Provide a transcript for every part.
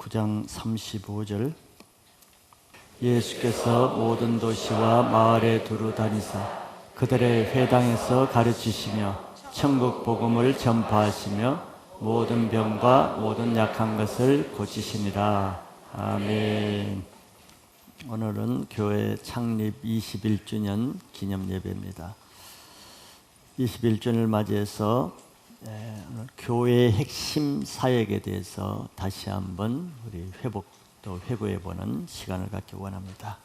9장 35절. 예수께서 모든 도시와 마을에 두루 다니사 그들의 회당에서 가르치시며 천국 복음을 전파하시며 모든 병과 모든 약한 것을 고치시니라. 아멘. 오늘은 교회 창립 21주년 기념 예배입니다. 21주년을 맞이해서 오늘 교회의 핵심 사역에 대해서 다시 한번 우리 또 회고해보는 시간을 갖기 원합니다.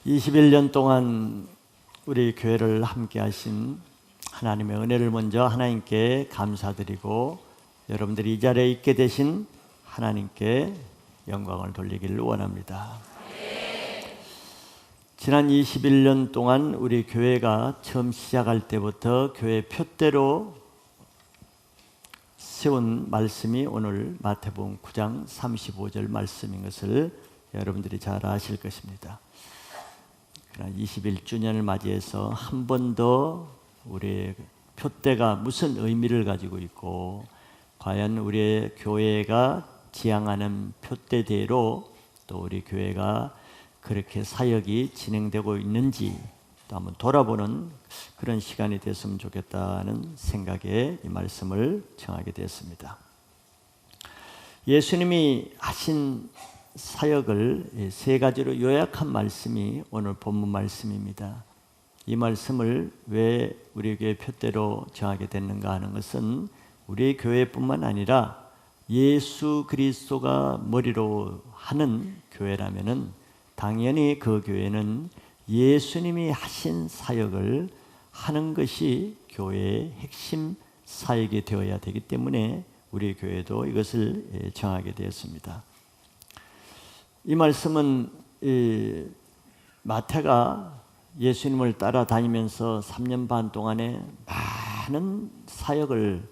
21년 동안 우리 교회를 함께 하신 하나님의 은혜를 먼저 하나님께 감사드리고, 여러분들이 이 자리에 있게 되신 하나님께 영광을 돌리기를 원합니다. 지난 21년 동안 우리 교회가 처음 시작할 때부터 교회 표대로 세운 말씀이 오늘 마태복음 9장 35절 말씀인 것을 여러분들이 잘 아실 것입니다. 그러나 21주년을 맞이해서 한 번 더 우리의 표대가 무슨 의미를 가지고 있고, 과연 우리의 교회가 지향하는 표대대로 또 우리 교회가 그렇게 사역이 진행되고 있는지 또 한번 돌아보는 그런 시간이 됐으면 좋겠다는 생각에 이 말씀을 청하게 되었습니다. 예수님이 하신 사역을 세 가지로 요약한 말씀이 오늘 본문 말씀입니다. 이 말씀을 왜 우리 교회 표대로 정하게 됐는가 하는 것은 우리 교회뿐만 아니라 예수 그리스도가 머리로 하는 교회라면은 당연히 그 교회는 예수님이 하신 사역을 하는 것이 교회의 핵심 사역이 되어야 되기 때문에 우리 교회도 이것을 정하게 되었습니다. 이 말씀은 마태가 예수님을 따라다니면서 3년 반 동안에 많은 사역을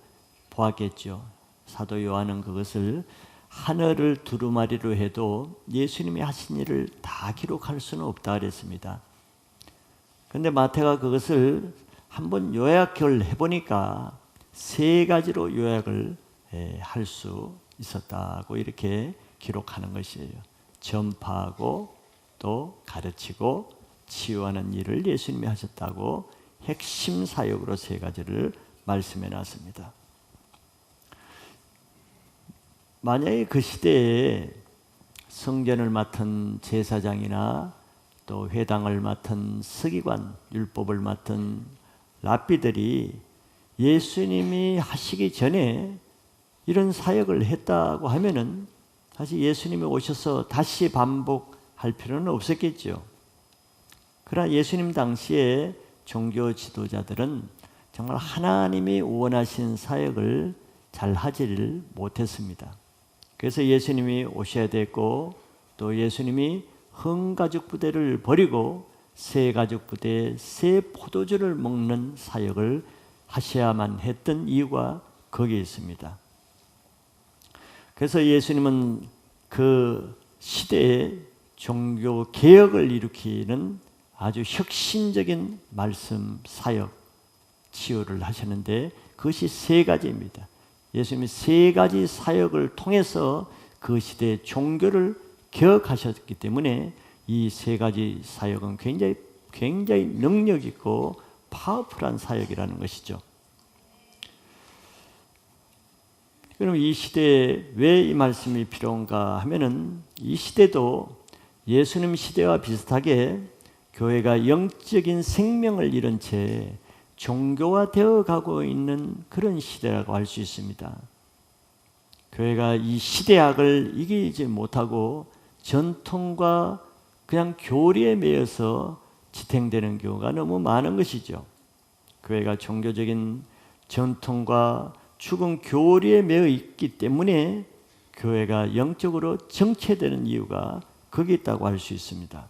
보았겠죠. 사도 요한은 그것을 하늘을 두루마리로 해도 예수님이 하신 일을 다 기록할 수는 없다 그랬습니다. 그런데 마태가 그것을 한번 요약을 해보니까 세 가지로 요약을 할 수 있었다고 이렇게 기록하는 것이에요. 전파하고 또 가르치고 치유하는 일을 예수님이 하셨다고 핵심 사역으로 세 가지를 말씀해 놨습니다. 만약에 그 시대에 성전을 맡은 제사장이나 또 회당을 맡은 서기관, 율법을 맡은 랍비들이 예수님이 하시기 전에 이런 사역을 했다고 하면은 사실 예수님이 오셔서 다시 반복할 필요는 없었겠죠. 그러나 예수님 당시에 종교 지도자들은 정말 하나님이 원하신 사역을 잘 하지를 못했습니다. 그래서 예수님이 오셔야 됐고, 또 예수님이 흥가죽 부대를 버리고 새 가죽 부대에 새 포도주를 먹는 사역을 하셔야만 했던 이유가 거기에 있습니다. 그래서 예수님은 그 시대에 종교 개혁을 일으키는 아주 혁신적인 말씀, 사역, 치유를 하셨는데 그것이 세 가지입니다. 예수님이 세 가지 사역을 통해서 그 시대의 종교를 개혁하셨기 때문에 이 세 가지 사역은 굉장히 능력 있고 파워풀한 사역이라는 것이죠. 그럼 이 시대에 왜 이 말씀이 필요한가 하면은 이 시대도 예수님 시대와 비슷하게 교회가 영적인 생명을 잃은 채 종교화되어 가고 있는 그런 시대라고 할 수 있습니다. 교회가 이 시대학을 이기지 못하고 전통과 그냥 교리에 매여서 지탱되는 경우가 너무 많은 것이죠. 교회가 종교적인 전통과 죽은 교리에 매여 있기 때문에 교회가 영적으로 정체되는 이유가 거기 있다고 할 수 있습니다.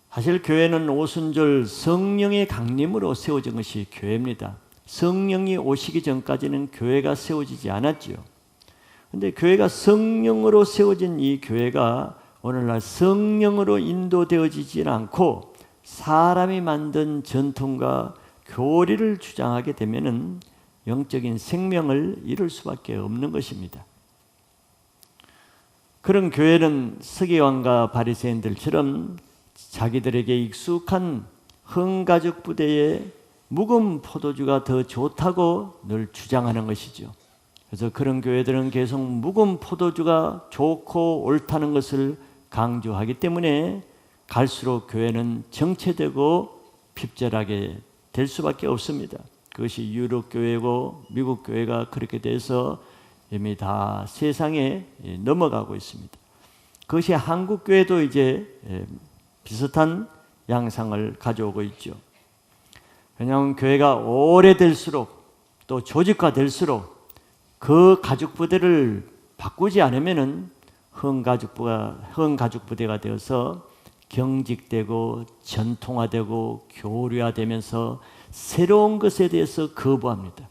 사실 교회는 오순절 성령의 강림으로 세워진 것이 교회입니다. 성령이 오시기 전까지는 교회가 세워지지 않았지요. 그런데 교회가 성령으로 세워진 이 교회가 오늘날 성령으로 인도되어지지는 않고 사람이 만든 전통과 교리를 주장하게 되면은 영적인 생명을 잃을 수밖에 없는 것입니다. 그런 교회는 서기관과 바리새인들처럼 자기들에게 익숙한 흥가죽 부대에 묵은 포도주가 더 좋다고 늘 주장하는 것이죠. 그래서 그런 교회들은 계속 묵은 포도주가 좋고 옳다는 것을 강조하기 때문에 갈수록 교회는 정체되고 핍절하게 될 수밖에 없습니다. 그것이 유럽 교회고 미국 교회가 그렇게 돼서 이미 다 세상에 넘어가고 있습니다. 그것이 한국 교회도 이제 비슷한 양상을 가져오고 있죠. 왜냐하면 교회가 오래될수록 또 조직화될수록 그 가죽 부대를 바꾸지 않으면은 흥가죽 부대가 되어서 경직되고 전통화되고 교류화되면서 새로운 것에 대해서 거부합니다.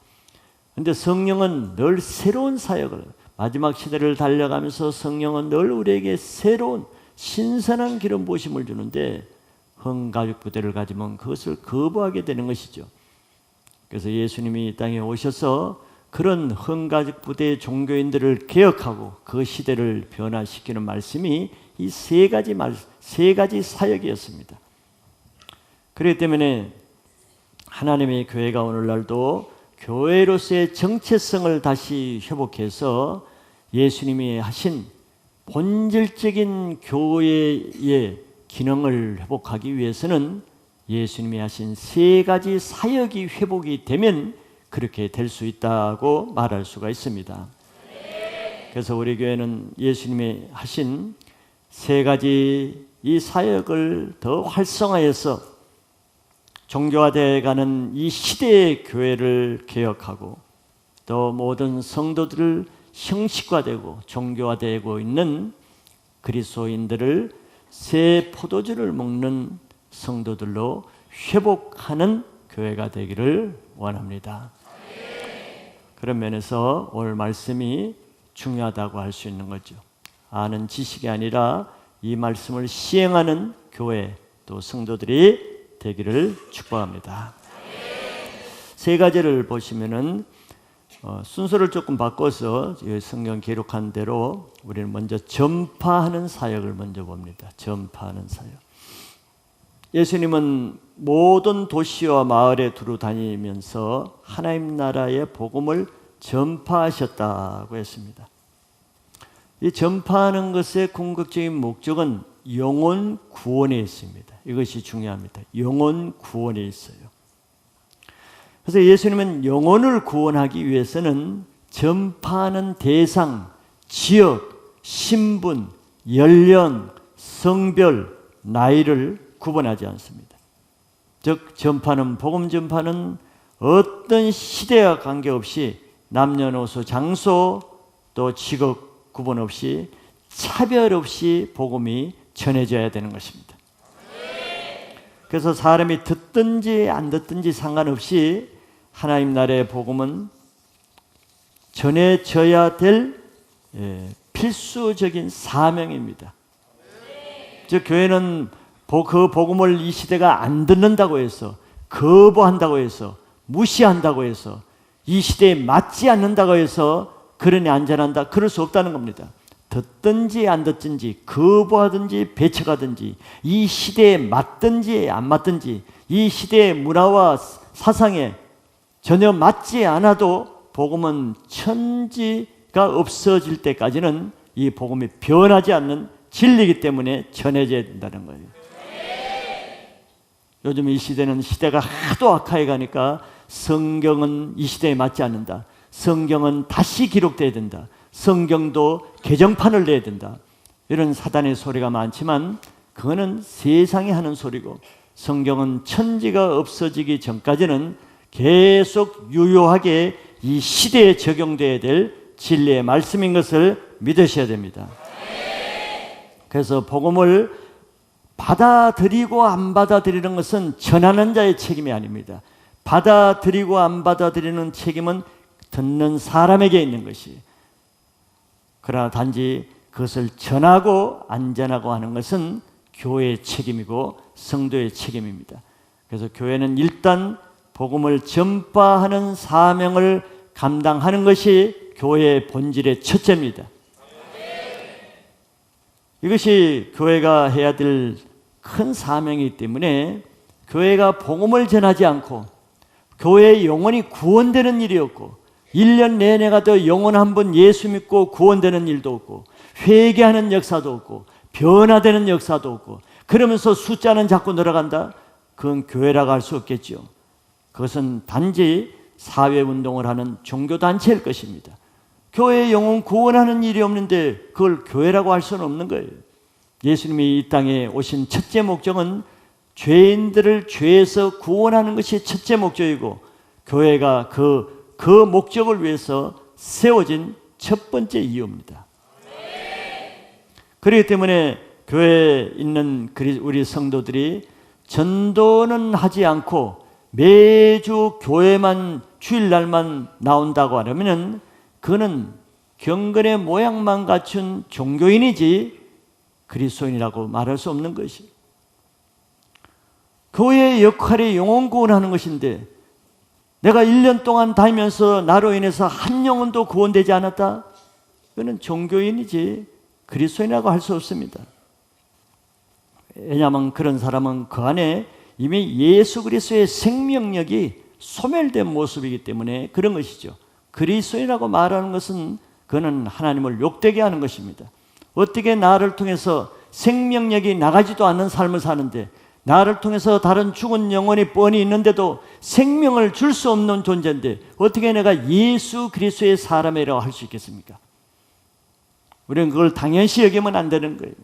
그런데 성령은 늘 새로운 사역을, 마지막 시대를 달려가면서 성령은 늘 우리에게 새로운 신선한 기름 부으심을 주는데 흥가죽 부대를 가지면 그것을 거부하게 되는 것이죠. 그래서 예수님이 이 땅에 오셔서 그런 흥가죽 부대의 종교인들을 개혁하고 그 시대를 변화시키는 말씀이 이 세 가지 사역이었습니다. 그렇기 때문에 하나님의 교회가 오늘날도 교회로서의 정체성을 다시 회복해서 예수님이 하신 본질적인 교회의 기능을 회복하기 위해서는 예수님이 하신 세 가지 사역이 회복이 되면 그렇게 될 수 있다고 말할 수가 있습니다. 그래서 우리 교회는 예수님이 하신 세 가지 이 사역을 더 활성화해서 종교화되어가는 이 시대의 교회를 개혁하고 또 모든 성도들을 형식화되고 종교화되고 있는 그리스도인들을 새 포도주를 먹는 성도들로 회복하는 교회가 되기를 원합니다. 그런 면에서 오늘 말씀이 중요하다고 할 수 있는 거죠. 아는 지식이 아니라 이 말씀을 시행하는 교회 또 성도들이 되기를 축복합니다. 세 가지를 보시면은 순서를 조금 바꿔서 성경 기록한 대로 우리는 먼저 전파하는 사역을 먼저 봅니다. 전파하는 사역. 예수님은 모든 도시와 마을에 두루 다니면서 하나님 나라의 복음을 전파하셨다고 했습니다. 이 전파하는 것의 궁극적인 목적은 영혼 구원에 있습니다. 이것이 중요합니다. 영혼 구원에 있어요. 그래서 예수님은 영혼을 구원하기 위해서는 전파하는 대상, 지역, 신분, 연령, 성별, 나이를 구분하지 않습니다. 즉 전파는 복음 전파는 어떤 시대와 관계없이 남녀노소, 장소 또 직업 구분 없이 차별 없이 복음이 전해져야 되는 것입니다. 그래서 사람이 듣든지 안 듣든지 상관없이 하나님 나라의 복음은 전해져야 될 필수적인 사명입니다. 즉 교회는 그 복음을 이 시대가 안 듣는다고 해서 거부한다고 해서 무시한다고 해서 이 시대에 맞지 않는다고 해서 그러니 안전한다 그럴 수 없다는 겁니다. 듣든지 안 듣든지 거부하든지 배척하든지 이 시대에 맞든지 안 맞든지 이 시대의 문화와 사상에 전혀 맞지 않아도 복음은 천지가 없어질 때까지는 이 복음이 변하지 않는 진리이기 때문에 전해져야 된다는 거예요. 요즘 이 시대는 시대가 하도 악화해 가니까 성경은 이 시대에 맞지 않는다. 성경은 다시 기록돼야 된다. 성경도 개정판을 내야 된다. 이런 사단의 소리가 많지만 그거는 세상이 하는 소리고 성경은 천지가 없어지기 전까지는 계속 유효하게 이 시대에 적용돼야 될 진리의 말씀인 것을 믿으셔야 됩니다. 그래서 복음을 받아들이고 안 받아들이는 것은 전하는 자의 책임이 아닙니다. 받아들이고 안 받아들이는 책임은 듣는 사람에게 있는 것이. 그러나 단지 그것을 전하고 안 전하고 하는 것은 교회의 책임이고 성도의 책임입니다. 그래서 교회는 일단 복음을 전파하는 사명을 감당하는 것이 교회의 본질의 첫째입니다. 이것이 교회가 해야 될 큰 사명이기 때문에 교회가 복음을 전하지 않고 교회의 영혼이 구원되는 일이 없고 1년 내내 가도 영혼 한 번 예수 믿고 구원되는 일도 없고 회개하는 역사도 없고 변화되는 역사도 없고 그러면서 숫자는 자꾸 늘어간다? 그건 교회라고 할 수 없겠죠. 그것은 단지 사회운동을 하는 종교단체일 것입니다. 교회의 영혼 구원하는 일이 없는데 그걸 교회라고 할 수는 없는 거예요. 예수님이 이 땅에 오신 첫째 목적은 죄인들을 죄에서 구원하는 것이 첫째 목적이고 교회가 그 목적을 위해서 세워진 첫 번째 이유입니다. 그렇기 때문에 교회에 있는 우리 성도들이 전도는 하지 않고 매주 교회만 주일날만 나온다고 하려면 그는 경건의 모양만 갖춘 종교인이지 그리스도인이라고 말할 수 없는 것이. 교회의 역할이 영혼 구원하는 것인데 내가 1년 동안 다니면서 나로 인해서 한 영혼도 구원되지 않았다? 그는 종교인이지 그리스도인이라고 할 수 없습니다. 왜냐하면 그런 사람은 그 안에 이미 예수 그리스도의 생명력이 소멸된 모습이기 때문에 그런 것이죠. 그리스도인이라고 말하는 것은 그는 하나님을 욕되게 하는 것입니다. 어떻게 나를 통해서 생명력이 나가지도 않는 삶을 사는데 나를 통해서 다른 죽은 영혼이 뻔히 있는데도 생명을 줄 수 없는 존재인데 어떻게 내가 예수 그리스도의 사람이라고 할 수 있겠습니까? 우리는 그걸 당연시 여기면 안 되는 거예요.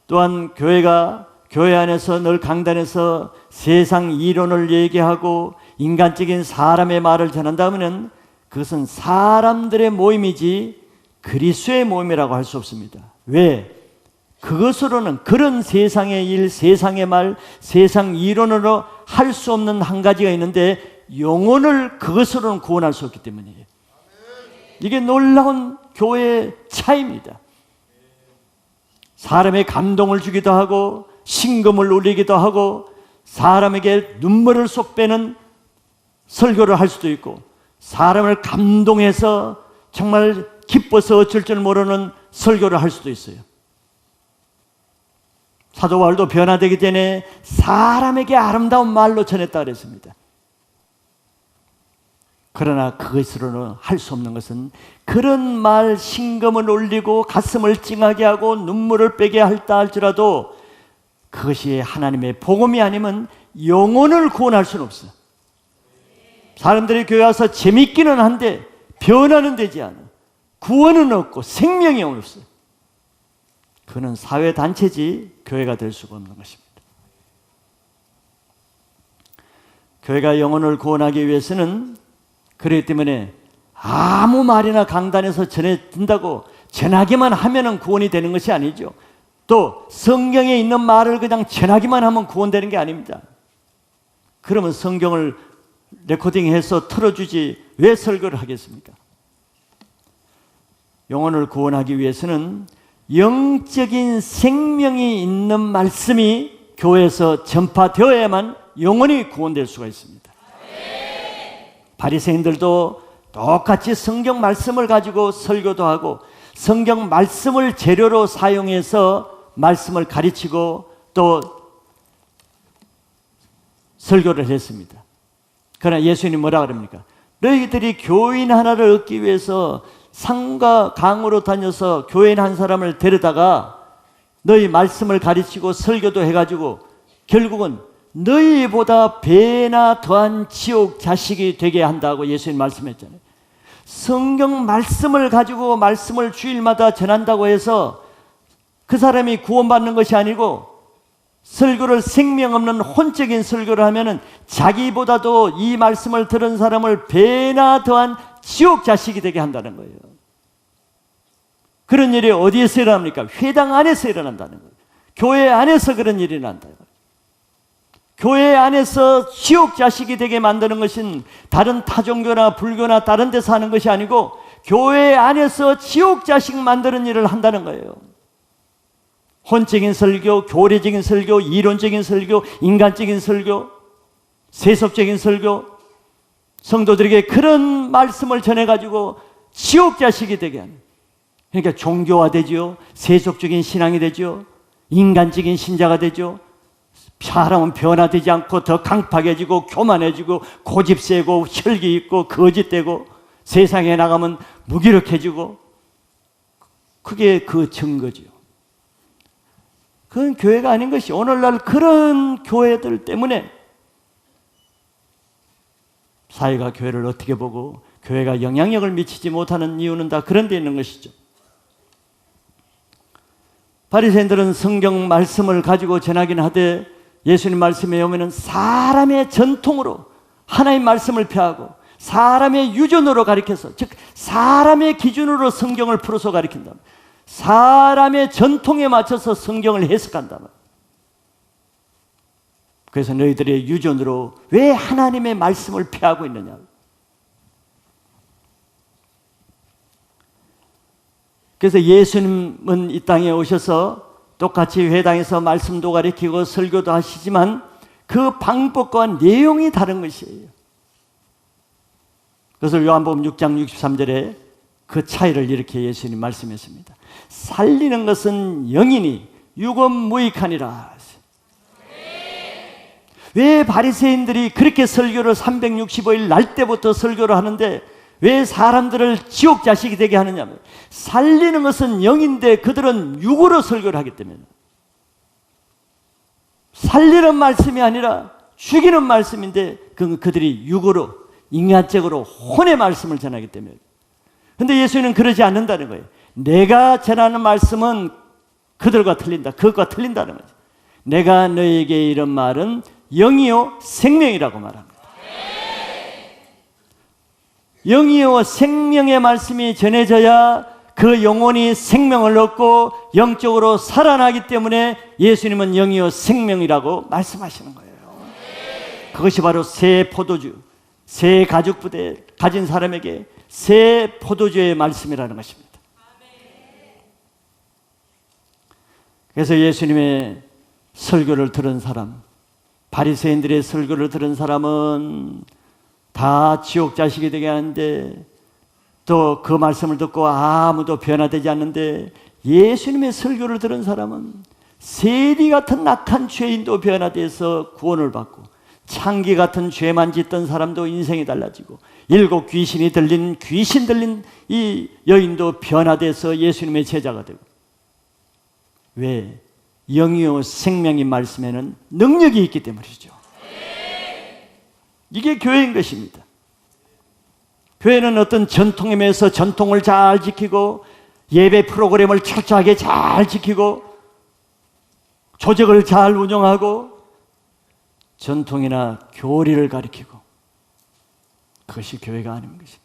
또한 교회가 교회 안에서 늘 강단에서 세상 이론을 얘기하고 인간적인 사람의 말을 전한다면 그것은 사람들의 모임이지 그리스도의 모임이라고 할 수 없습니다. 왜? 그것으로는 그런 세상의 일, 세상의 말, 세상 이론으로 할 수 없는 한 가지가 있는데 영혼을 그것으로는 구원할 수 없기 때문이에요. 이게 놀라운 교회의 차이입니다. 사람의 감동을 주기도 하고 신금을 울리기도 하고 사람에게 눈물을 쏙 빼는 설교를 할 수도 있고 사람을 감동해서 정말 기뻐서 어쩔 줄 모르는 설교를 할 수도 있어요. 사도 바울도 변화되기 전에 사람에게 아름다운 말로 전했다 그랬습니다. 그러나 그것으로는 할 수 없는 것은 그런 말 신금을 울리고 가슴을 찡하게 하고 눈물을 빼게 할다 할지라도 그것이 하나님의 복음이 아니면 영혼을 구원할 수는 없어요. 사람들이 교회 와서 재밌기는 한데 변화는 되지 않아. 구원은 없고 생명이 없어요. 그는 사회단체지 교회가 될 수가 없는 것입니다. 교회가 영혼을 구원하기 위해서는 그렇기 때문에 아무 말이나 강단에서 전해진다고 전하기만 하면 구원이 되는 것이 아니죠. 또 성경에 있는 말을 그냥 전하기만 하면 구원되는 게 아닙니다. 그러면 성경을 레코딩해서 틀어주지 왜 설교를 하겠습니까? 영혼을 구원하기 위해서는 영적인 생명이 있는 말씀이 교회에서 전파되어야만 영혼이 구원될 수가 있습니다. 바리새인들도 똑같이 성경 말씀을 가지고 설교도 하고 성경 말씀을 재료로 사용해서 말씀을 가르치고 또 설교를 했습니다. 그러나 예수님이 뭐라 그럽니까? 너희들이 교인 하나를 얻기 위해서 산과 강으로 다녀서 교인 한 사람을 데려다가 너희 말씀을 가르치고 설교도 해가지고 결국은 너희보다 배나 더한 지옥 자식이 되게 한다고 예수님 말씀했잖아요. 성경 말씀을 가지고 말씀을 주일마다 전한다고 해서 그 사람이 구원받는 것이 아니고 설교를 생명 없는 혼적인 설교를 하면은 자기보다도 이 말씀을 들은 사람을 배나 더한 지옥 자식이 되게 한다는 거예요. 그런 일이 어디에서 일어납니까? 회당 안에서 일어난다는 거예요. 교회 안에서 그런 일이 난다. 교회 안에서 지옥 자식이 되게 만드는 것은 다른 타종교나 불교나 다른 데서 하는 것이 아니고 교회 안에서 지옥 자식 만드는 일을 한다는 거예요. 혼적인 설교, 교리적인 설교, 이론적인 설교, 인간적인 설교, 세속적인 설교, 성도들에게 그런 말씀을 전해가지고 지옥 자식이 되게 하는. 그러니까 종교화되죠. 세속적인 신앙이 되죠. 인간적인 신자가 되죠. 사람은 변화되지 않고 더 강팍해지고 교만해지고 고집세고 혈기 있고 거짓되고 세상에 나가면 무기력해지고, 그게 그 증거죠. 그건 교회가 아닌 것이, 오늘날 그런 교회들 때문에 사회가 교회를 어떻게 보고 교회가 영향력을 미치지 못하는 이유는 다 그런 데 있는 것이죠. 바리새인들은 성경 말씀을 가지고 전하긴 하되 예수님 말씀에 오면은 사람의 전통으로 하나님 말씀을 폐하고 사람의 유전으로 가리켜서, 즉 사람의 기준으로 성경을 풀어서 가리킨다. 사람의 전통에 맞춰서 성경을 해석한다. 그래서 너희들의 유전으로 왜 하나님의 말씀을 폐하고 있느냐. 그래서 예수님은 이 땅에 오셔서 똑같이 회당에서 말씀도 가르치고 설교도 하시지만 그 방법과 내용이 다른 것이에요. 그래서 요한복음 6장 63절에 그 차이를 이렇게 예수님이 말씀했습니다. 살리는 것은 영이니 육은 무익하니라. 왜 바리새인들이 그렇게 설교를 365일 날 때부터 설교를 하는데 왜 사람들을 지옥 자식이 되게 하느냐면, 살리는 것은 영인데 그들은 육으로 설교를 하기 때문에, 살리는 말씀이 아니라 죽이는 말씀인데 그들이 육으로 인간적으로 혼의 말씀을 전하기 때문에. 그런데 예수님은 그러지 않는다는 거예요. 내가 전하는 말씀은 그들과 틀린다, 그것과 틀린다는 거죠. 내가 너에게 이런 말은 영이요 생명이라고 말합니다. 영이요 생명의 말씀이 전해져야 그 영혼이 생명을 얻고 영적으로 살아나기 때문에 예수님은 영이요 생명이라고 말씀하시는 거예요. 그것이 바로 새 포도주, 새 가죽 부대 가진 사람에게 새 포도주의 말씀이라는 것입니다. 그래서 예수님의 설교를 들은 사람, 바리새인들의 설교를 들은 사람은 다 지옥 자식이 되게 하는데, 또 그 말씀을 듣고 아무도 변화되지 않는데, 예수님의 설교를 들은 사람은 세리 같은 악한 죄인도 변화돼서 구원을 받고, 창기 같은 죄만 짓던 사람도 인생이 달라지고, 7 귀신이 들린 귀신 들린 이 여인도 변화돼서 예수님의 제자가 되고. 왜? 영이요 생명인 말씀에는 능력이 있기 때문이죠. 이게 교회인 것입니다. 교회는 어떤 전통에 매여서 전통을 잘 지키고 예배 프로그램을 철저하게 잘 지키고 조직을 잘 운영하고 전통이나 교리를 가리키고, 그것이 교회가 아닌 것입니다.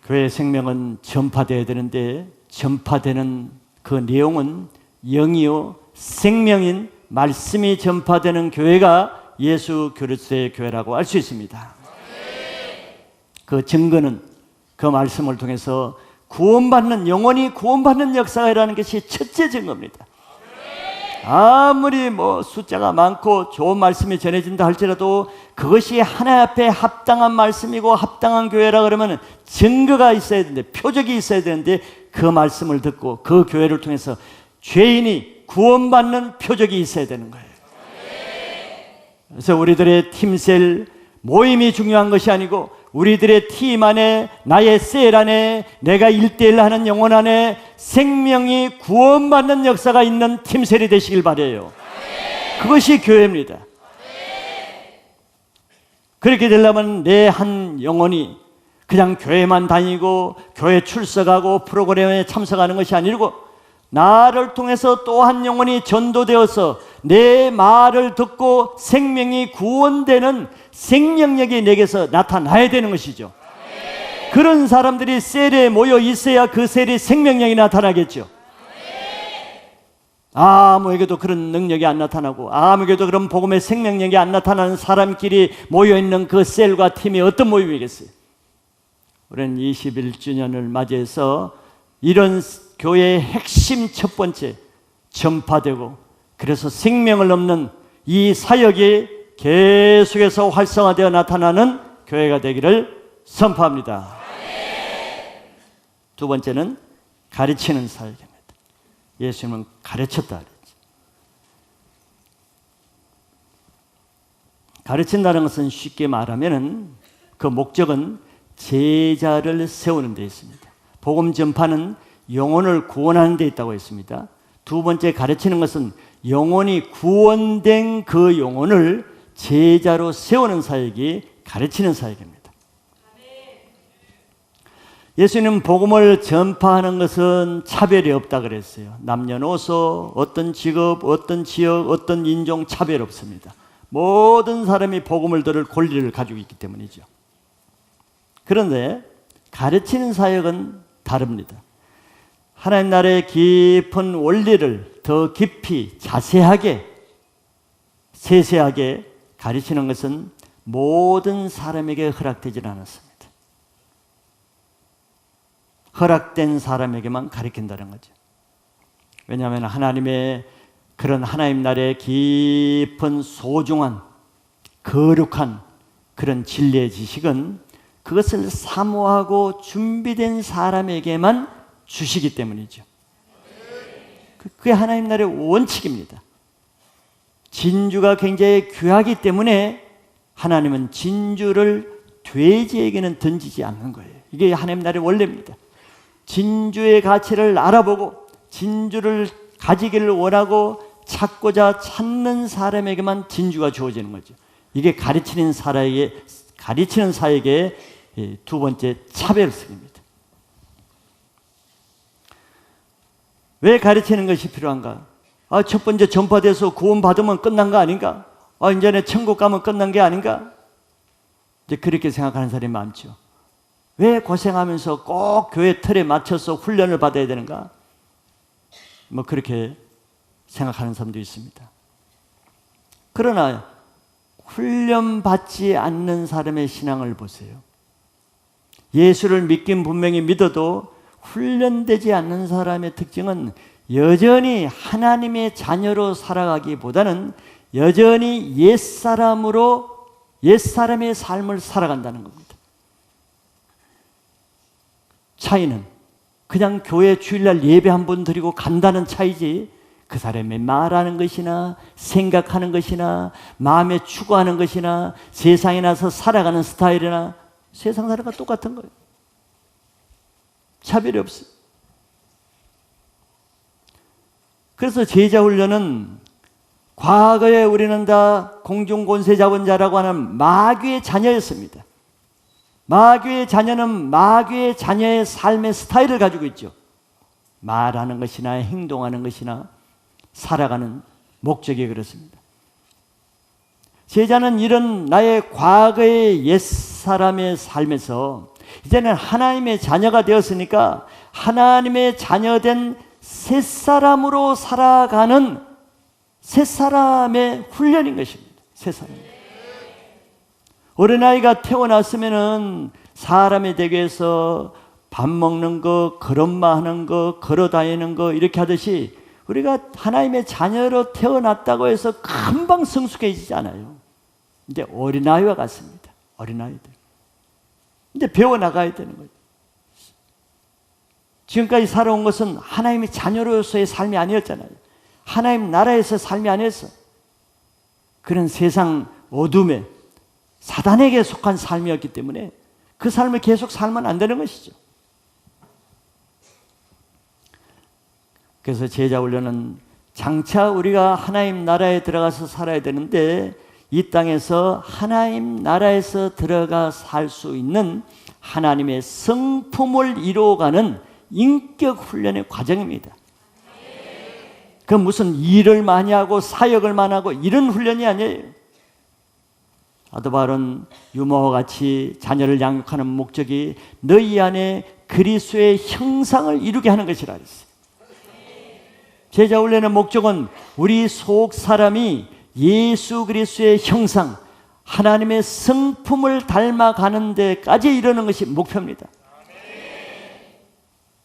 교회의 생명은 전파되어야 되는데 전파되는 그 내용은 영이요 생명인 말씀이 전파되는 교회가 예수 그리스도의 교회라고 알 수 있습니다. 그 증거는 그 말씀을 통해서 구원받는, 영혼이 구원받는 역사가 일어나는 것이 첫째 증거입니다. 아무리 숫자가 많고 좋은 말씀이 전해진다 할지라도 그것이 하나님 앞에 합당한 말씀이고 합당한 교회라 그러면 증거가 있어야 되는데, 표적이 있어야 되는데, 그 말씀을 듣고 그 교회를 통해서 죄인이 구원받는 표적이 있어야 되는 거예요. 그래서 우리들의 팀셀 모임이 중요한 것이 아니고 우리들의 팀 안에, 나의 셀 안에, 내가 1:1 하는 영혼 안에 생명이 구원받는 역사가 있는 팀셀이 되시길 바라요. 그것이 교회입니다. 그렇게 되려면 내 한 영혼이 그냥 교회만 다니고 교회 출석하고 프로그램에 참석하는 것이 아니고 나를 통해서 또 한 영혼이 전도되어서 내 말을 듣고 생명이 구원되는 생명력이 내게서 나타나야 되는 것이죠. 그런 사람들이 셀에 모여 있어야 그 셀이 생명력이 나타나겠죠. 아무에게도 그런 능력이 안 나타나고 아무에게도 그런 복음의 생명력이 안 나타나는 사람끼리 모여있는 그 셀과 팀이 어떤 모임이겠어요? 우리는 21주년을 맞이해서 이런 교회의 핵심 첫 번째, 전파되고 그래서 생명을 얻는 이 사역이 계속해서 활성화되어 나타나는 교회가 되기를 선포합니다. 두 번째는 가르치는 사역입니다. 예수님은 가르쳤다 그랬죠. 가르친다는 것은 쉽게 말하면은 그 목적은 제자를 세우는 데 있습니다. 복음 전파는 영혼을 구원하는 데 있다고 했습니다. 두 번째 가르치는 것은 영혼이 구원된 그 영혼을 제자로 세우는 사역이 가르치는 사역입니다. 예수님 복음을 전파하는 것은 차별이 없다 그랬어요. 남녀노소, 어떤 직업, 어떤 지역, 어떤 인종 차별 없습니다. 모든 사람이 복음을 들을 권리를 가지고 있기 때문이죠. 그런데 가르치는 사역은 다릅니다. 하나님 나라의 깊은 원리를 더 깊이 자세하게 세세하게 가르치는 것은 모든 사람에게 허락되지 않았습니다. 허락된 사람에게만 가르친다는 거죠. 왜냐하면 하나님의 그런 하나님 나라의 깊은 소중한 거룩한 그런 진리의 지식은 그것을 사모하고 준비된 사람에게만 주시기 때문이죠. 그게 하나님 나라의 원칙입니다. 진주가 굉장히 귀하기 때문에 하나님은 진주를 돼지에게는 던지지 않는 거예요. 이게 하나님 나라의 원리입니다. 진주의 가치를 알아보고 진주를 가지기를 원하고 찾고자 찾는 사람에게만 진주가 주어지는 거죠. 이게 가르치는 사역의 두 번째 차별성입니다. 왜 가르치는 것이 필요한가? 첫 번째 전파돼서 구원받으면 끝난 거 아닌가? 이제는 천국 가면 끝난 게 아닌가? 이제 그렇게 생각하는 사람이 많죠. 왜 고생하면서 꼭 교회 틀에 맞춰서 훈련을 받아야 되는가? 그렇게 생각하는 사람도 있습니다. 그러나 훈련받지 않는 사람의 신앙을 보세요. 예수를 믿긴 분명히 믿어도 훈련되지 않는 사람의 특징은 여전히 하나님의 자녀로 살아가기보다는 여전히 옛사람의 삶을 살아간다는 겁니다. 차이는 그냥 교회 주일날 예배 한 번 드리고 간다는 차이지, 그 사람의 말하는 것이나 생각하는 것이나 마음에 추구하는 것이나 세상에 나서 살아가는 스타일이나 세상 사람과 똑같은 거예요. 차별이 없어요. 그래서 제자 훈련은 과거에 우리는 다 공중권세 잡은 자라고 하는 마귀의 자녀였습니다. 마귀의 자녀는 마귀의 자녀의 삶의 스타일을 가지고 있죠. 말하는 것이나 행동하는 것이나 살아가는 목적이 그렇습니다. 제자는 이런 나의 과거의 옛사람의 삶에서 이제는 하나님의 자녀가 되었으니까 하나님의 자녀된 새사람으로 살아가는 새사람의 훈련인 것입니다. 새사람. 어린아이가 태어났으면은 사람이 되기 위해서 밥 먹는 거, 걸음마 하는 거, 걸어 다니는 거 이렇게 하듯이 우리가 하나님의 자녀로 태어났다고 해서 금방 성숙해지지 않아요. 이제 어린아이와 같습니다. 어린아이들. 이제 배워나가야 되는 거예요. 지금까지 살아온 것은 하나님의 자녀로서의 삶이 아니었잖아요. 하나님 나라에서 삶이 아니었어. 그런 세상 어둠에 사단에게 속한 삶이었기 때문에 그 삶을 계속 살면 안 되는 것이죠. 그래서 제자 훈련은 장차 우리가 하나님 나라에 들어가서 살아야 되는데 이 땅에서 하나님 나라에서 들어가 살 수 있는 하나님의 성품을 이루어가는 인격 훈련의 과정입니다. 그 무슨 일을 많이 하고 사역을 많이 하고 이런 훈련이 아니에요. 사도 바울은 유모와 같이 자녀를 양육하는 목적이 너희 안에 그리스도의 형상을 이루게 하는 것이라 했어요. 제자 훈련의 목적은 우리 속 사람이 예수 그리스도의 형상, 하나님의 성품을 닮아가는 데까지 이르는 것이 목표입니다.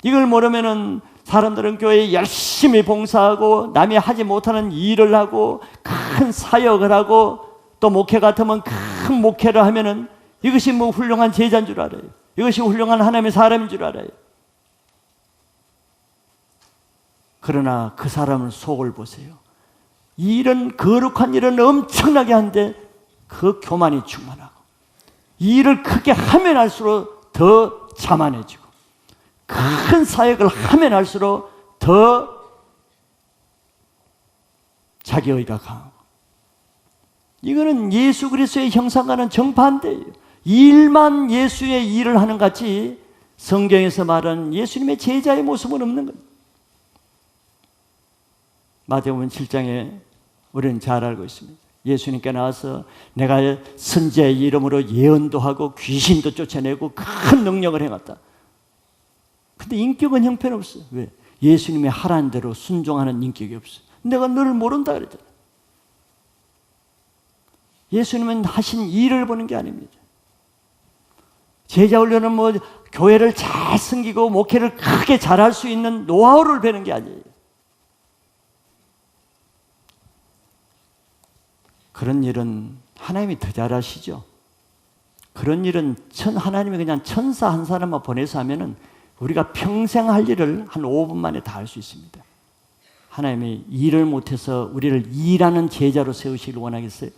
이걸 모르면은 사람들은 교회에 열심히 봉사하고 남이 하지 못하는 일을 하고 큰 사역을 하고 또 목회 같으면 큰 목회를 하면은 이것이 뭐 훌륭한 제자인 줄 알아요. 이것이 훌륭한 하나님의 사람인 줄 알아요. 그러나 그 사람의 속을 보세요. 일은 거룩한 일은 엄청나게 하는데 그 교만이 충만하고, 이 일을 크게 하면 할수록 더 자만해지고, 큰 사역을 하면 할수록 더 자기의가 강하고. 이거는 예수 그리스도의 형상과는 정반대예요. 일만 예수의 일을 하는 같이 성경에서 말하는 예수님의 제자의 모습은 없는 겁니다. 마태복음 7장에 우리는 잘 알고 있습니다. 예수님께 나와서 내가 선지자의 이름으로 예언도 하고 귀신도 쫓아내고 큰 능력을 행했다. 근데 인격은 형편없어요. 왜? 예수님의 하라는 대로 순종하는 인격이 없어요. 내가 너를 모른다 그랬잖아요. 예수님은 하신 일을 보는 게 아닙니다. 제자 훈련은 뭐 교회를 잘 섬기고 목회를 크게 잘할 수 있는 노하우를 배는 게 아니에요. 그런 일은 하나님이 더 잘하시죠. 그런 일은 하나님이 그냥 천사 한 사람만 보내서 하면은 우리가 평생 할 일을 한 5분 만에 다 할 수 있습니다. 하나님이 일을 못해서 우리를 일하는 제자로 세우시길 원하겠어요?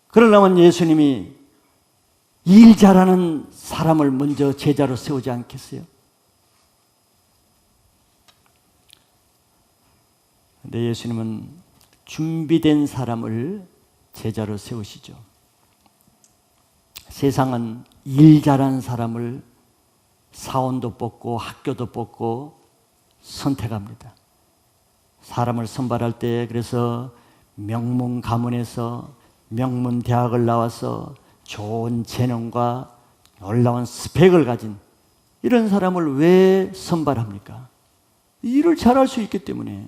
그러려면 예수님이 일 잘하는 사람을 먼저 제자로 세우지 않겠어요? 근데 예수님은 준비된 사람을 제자로 세우시죠. 세상은 일 잘하는 사람을 사원도 뽑고 학교도 뽑고 선택합니다. 사람을 선발할 때 그래서 명문 가문에서 명문 대학을 나와서 좋은 재능과 놀라운 스펙을 가진 이런 사람을 왜 선발합니까? 일을 잘할 수 있기 때문에,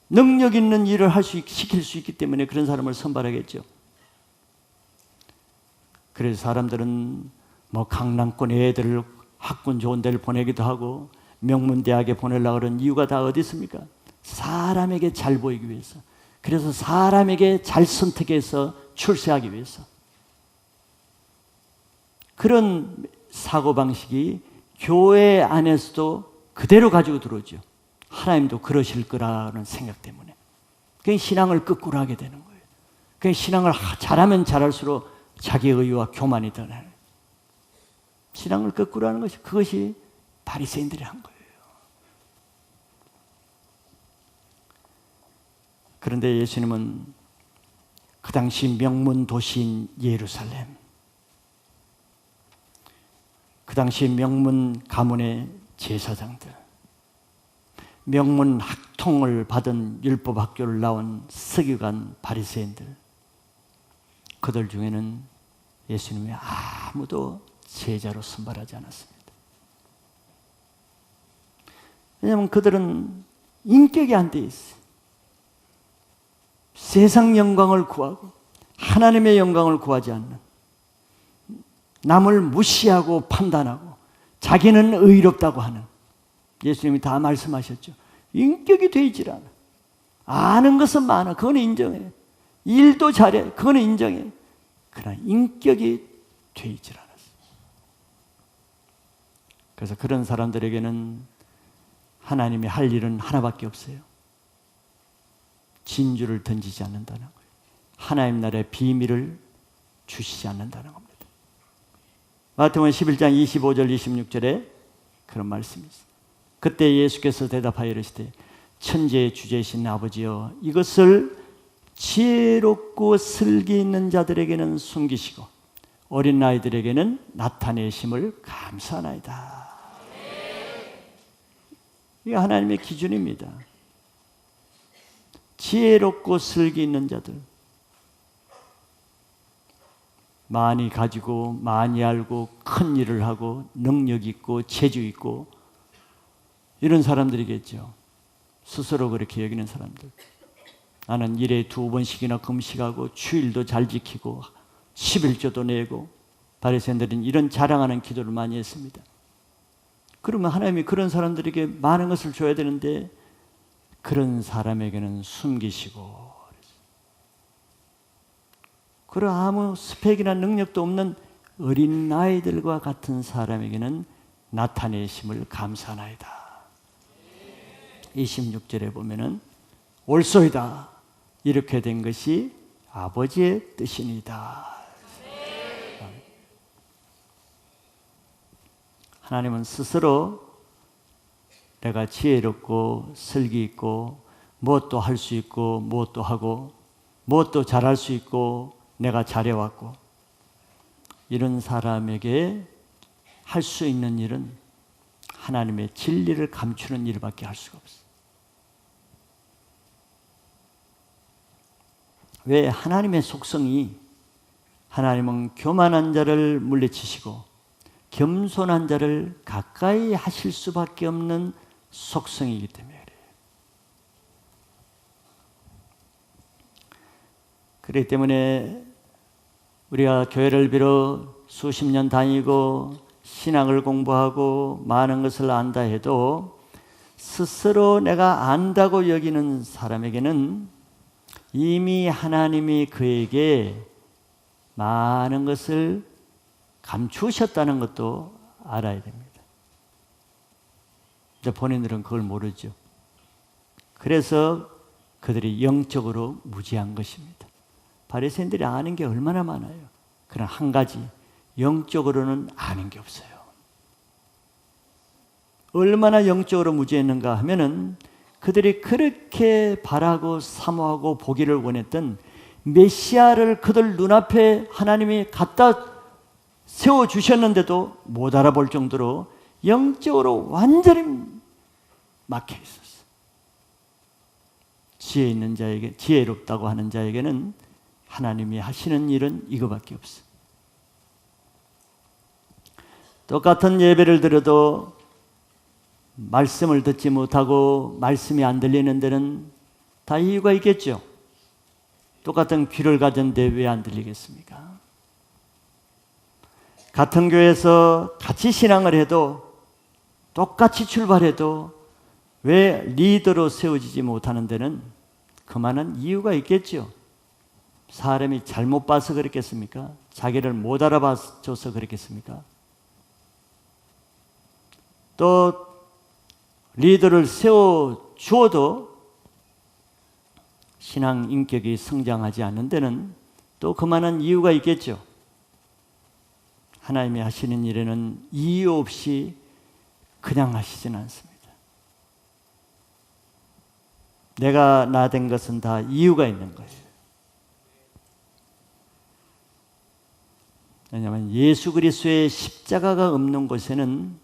능력 있는 일을 시킬 수 있기 때문에 그런 사람을 선발하겠죠. 그래서 사람들은 뭐 강남권의 애들을 학군 좋은 데를 보내기도 하고 명문대학에 보내려고 하는 이유가 다 어디 있습니까? 사람에게 잘 보이기 위해서. 그래서 사람에게 잘 선택해서 출세하기 위해서. 그런 사고방식이 교회 안에서도 그대로 가지고 들어오죠. 하나님도 그러실 거라는 생각 때문에. 그냥 신앙을 거꾸로 하게 되는 거예요. 그냥 신앙을 잘하면 잘할수록 자기의 의와 교만이 드러나요. 신앙을 거꾸로 하는 것이, 그것이 바리새인들이 한 거예요. 그런데 예수님은 그 당시 명문 도시인 예루살렘, 그 당시 명문 가문의 제사장들, 명문 학통을 받은 율법 학교를 나온 서기관 바리새인들, 그들 중에는 예수님이 아무도 제자로 선발하지 않았습니다. 왜냐하면 그들은 인격이 안 돼 있어요. 세상 영광을 구하고 하나님의 영광을 구하지 않는, 남을 무시하고 판단하고 자기는 의롭다고 하는, 예수님이 다 말씀하셨죠. 인격이 되질 않아. 아는 것은 많아. 그거는 인정해. 일도 잘해. 그거는 인정해. 그러나 인격이 되질 않았어. 그래서 그런 사람들에게는 하나님이 할 일은 하나밖에 없어요. 진주를 던지지 않는다는 거예요. 하나님 나라의 비밀을 주시지 않는다는 겁니다. 마태복음 11장 25절 26절에 그런 말씀이 있어요. 그때 예수께서 대답하여 이르시되 천지의 주제이신 아버지여, 이것을 지혜롭고 슬기 있는 자들에게는 숨기시고 어린 아이들에게는 나타내심을 감사하나이다. 이게 하나님의 기준입니다. 지혜롭고 슬기 있는 자들, 많이 가지고 많이 알고 큰 일을 하고 능력 있고 재주 있고 이런 사람들이겠죠. 스스로 그렇게 여기는 사람들. 나는 일에 2번씩이나 금식하고 주일도 잘 지키고 11조도 내고, 바리새인들은 이런 자랑하는 기도를 많이 했습니다. 그러면 하나님이 그런 사람들에게 많은 것을 줘야 되는데 그런 사람에게는 숨기시고, 그런 아무 스펙이나 능력도 없는 어린 아이들과 같은 사람에게는 나타내심을 감사하나이다. 26절에 보면은 옳소이다. 이렇게 된 것이 아버지의 뜻이니다. 하나님은 스스로 내가 지혜롭고 슬기 있고 무엇도 할 수 있고 무엇도 하고 무엇도 잘할 수 있고 내가 잘해왔고 이런 사람에게 할 수 있는 일은 하나님의 진리를 감추는 일밖에 할 수가 없어요. 왜? 하나님의 속성이 하나님은 교만한 자를 물리치시고 겸손한 자를 가까이 하실 수밖에 없는 속성이기 때문에 그래요. 그렇기 때문에 우리가 교회를 비롯 수십 년 다니고 신앙을 공부하고 많은 것을 안다 해도 스스로 내가 안다고 여기는 사람에게는 이미 하나님이 그에게 많은 것을 감추셨다는 것도 알아야 됩니다. 근데 본인들은 그걸 모르죠. 그래서 그들이 영적으로 무지한 것입니다. 바리새인들이 아는 게 얼마나 많아요. 그러나 한 가지, 영적으로는 아는 게 없어요. 얼마나 영적으로 무지했는가 하면은 그들이 그렇게 바라고 사모하고 보기를 원했던 메시아를 그들 눈앞에 하나님이 갖다 세워주셨는데도 못 알아볼 정도로 영적으로 완전히 막혀 있었어요. 지혜 있는 자에게, 지혜롭다고 하는 자에게는 하나님이 하시는 일은 이거밖에 없어요. 똑같은 예배를 드려도 말씀을 듣지 못하고 말씀이 안 들리는 데는 다 이유가 있겠죠. 똑같은 귀를 가졌는데 왜 안 들리겠습니까? 같은 교회에서 같이 신앙을 해도 똑같이 출발해도 왜 리더로 세워지지 못하는 데는 그만한 이유가 있겠죠. 사람이 잘못 봐서 그렇겠습니까? 자기를 못 알아봐줘서 그렇겠습니까? 또 리더를 세워주어도 신앙 인격이 성장하지 않는 데는 또 그만한 이유가 있겠죠. 하나님이 하시는 일에는 이유 없이 그냥 하시지는 않습니다. 내가 나 된 것은 다 이유가 있는 거예요. 왜냐하면 예수 그리스도의 십자가가 없는 곳에는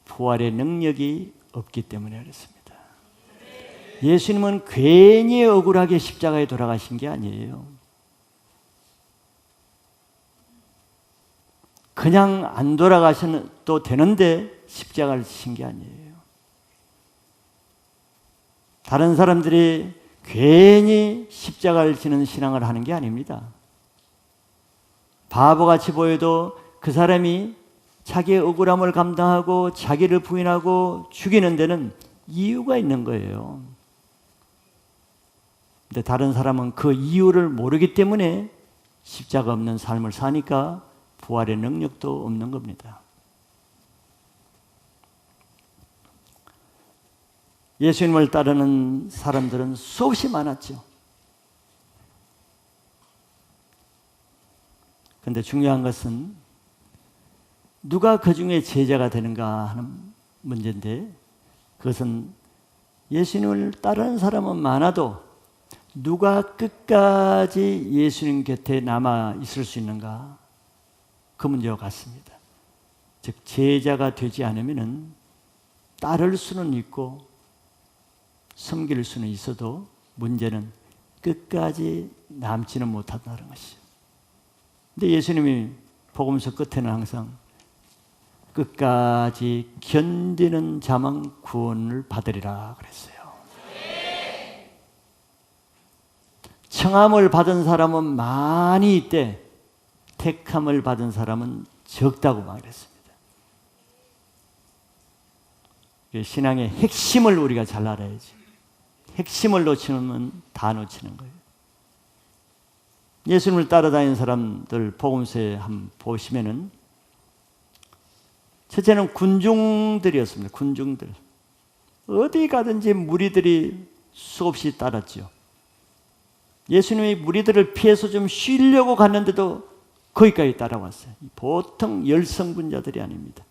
부활의 능력이 없기 때문에 그렇습니다. 예수님은 괜히 억울하게 십자가에 돌아가신 게 아니에요. 그냥 안 돌아가셔도 되는데 십자가를 지신 게 아니에요. 다른 사람들이 괜히 십자가를 지는 신앙을 하는 게 아닙니다. 바보같이 보여도 그 사람이 자기의 억울함을 감당하고 자기를 부인하고 죽이는 데는 이유가 있는 거예요. 근데 다른 사람은 그 이유를 모르기 때문에 십자가 없는 삶을 사니까 부활의 능력도 없는 겁니다. 예수님을 따르는 사람들은 수없이 많았죠. 그런데 중요한 것은 누가 그 중에 제자가 되는가 하는 문제인데, 그것은 예수님을 따르는 사람은 많아도 누가 끝까지 예수님 곁에 남아 있을 수 있는가, 그 문제와 같습니다. 즉 제자가 되지 않으면 따를 수는 있고 섬길 수는 있어도 문제는 끝까지 남지는 못한다는 것이죠. 근데 예수님이 복음서 끝에는 항상 끝까지 견디는 자만 구원을 받으리라 그랬어요. 청함을 받은 사람은 많이 있대, 택함을 받은 사람은 적다고 말했습니다. 신앙의 핵심을 우리가 잘 알아야지. 핵심을 놓치면 다 놓치는 거예요. 예수님을 따라다니는 사람들 복음서에 한번 보시면은 첫째는 군중들이었습니다. 군중들. 어디 가든지 무리들이 수없이 따랐죠. 예수님이 무리들을 피해서 좀 쉬려고 갔는데도 거기까지 따라왔어요. 보통 열성분자들이 아닙니다.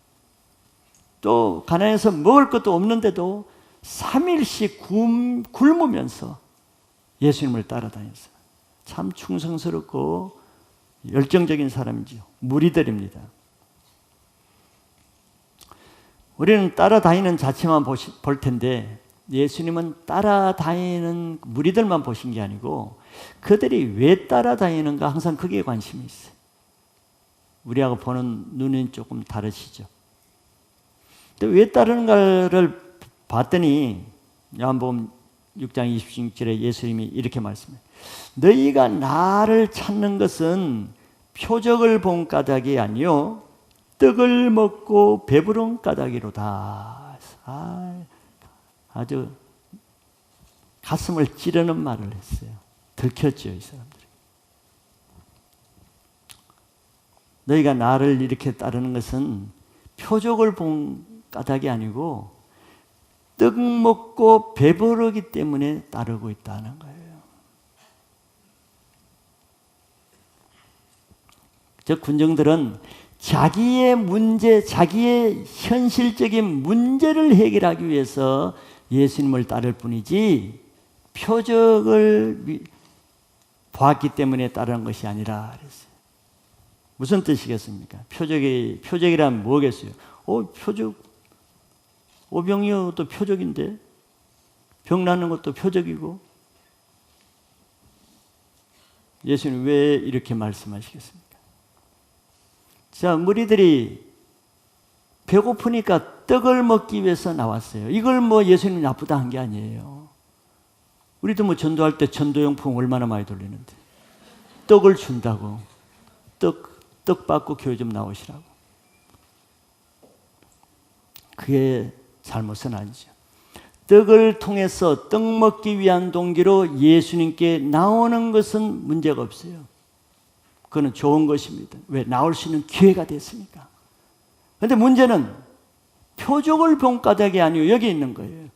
또 가난해서 먹을 것도 없는데도 3일씩 굶으면서 예수님을 따라다녔어요. 참 충성스럽고 열정적인 사람이죠. 무리들입니다. 우리는 따라다니는 자체만 볼 텐데 예수님은 따라다니는 무리들만 보신 게 아니고 그들이 왜 따라다니는가 항상 그게 관심이 있어요. 우리하고 보는 눈은 조금 다르시죠. 왜 따르는가를 봤더니 요한복음 6장 26절에 예수님이 이렇게 말씀해요. 너희가 나를 찾는 것은 표적을 본 까닭이 아니요 떡을 먹고 배부른 까닭이로다. 아주 가슴을 찌르는 말을 했어요. 들켰죠, 이 사람들이. 너희가 나를 이렇게 따르는 것은 표적을 본 까닭이 아니고 떡 먹고 배부르기 때문에 따르고 있다는 거예요. 저 군중들은 자기의 문제, 자기의 현실적인 문제를 해결하기 위해서 예수님을 따를 뿐이지 표적을 보았기 때문에 따르는 것이 아니라 그랬어요. 무슨 뜻이겠습니까? 표적이란 뭐겠어요? 표적. 오병이어도 표적인데 병 나는 것도 표적이고. 예수님 왜 이렇게 말씀하시겠습니까? 자, 무리들이 배고프니까 떡을 먹기 위해서 나왔어요. 이걸 뭐 예수님이 나쁘다 한 게 아니에요. 우리도 뭐 전도할 때 전도용품 얼마나 많이 돌리는데 떡을 준다고. 떡 받고 교회 좀 나오시라고. 그게 잘못은 아니죠. 떡을 통해서 떡 먹기 위한 동기로 예수님께 나오는 것은 문제가 없어요. 그건 좋은 것입니다. 왜? 나올 수 있는 기회가 됐으니까. 그런데 문제는 표적을 본 까닭이 아니고 여기 있는 거예요.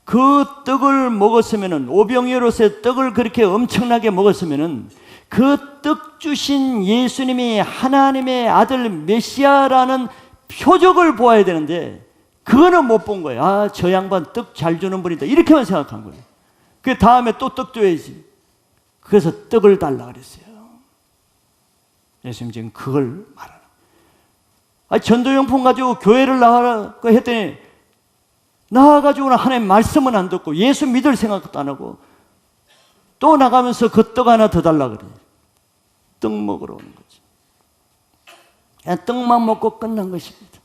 그 떡을 먹었으면은, 오병이어로서의 떡을 그렇게 엄청나게 먹었으면은 그 떡 주신 예수님이 하나님의 아들 메시아라는 표적을 보아야 되는데 그거는 못 본 거예요. 저 양반 떡 잘 주는 분이다. 이렇게만 생각한 거예요. 그 다음에 또 떡 줘야지. 그래서 떡을 달라 그랬어요. 예수님 지금 그걸 말하는 거예요. 전도용품 가지고 교회를 나가라고 했더니 나와가지고는 하나님 말씀은 안 듣고 예수 믿을 생각도 안 하고 또 나가면서 그 떡 하나 더 달라 그래요. 떡 먹으러 오는 거지. 그냥 떡만 먹고 끝난 것입니다.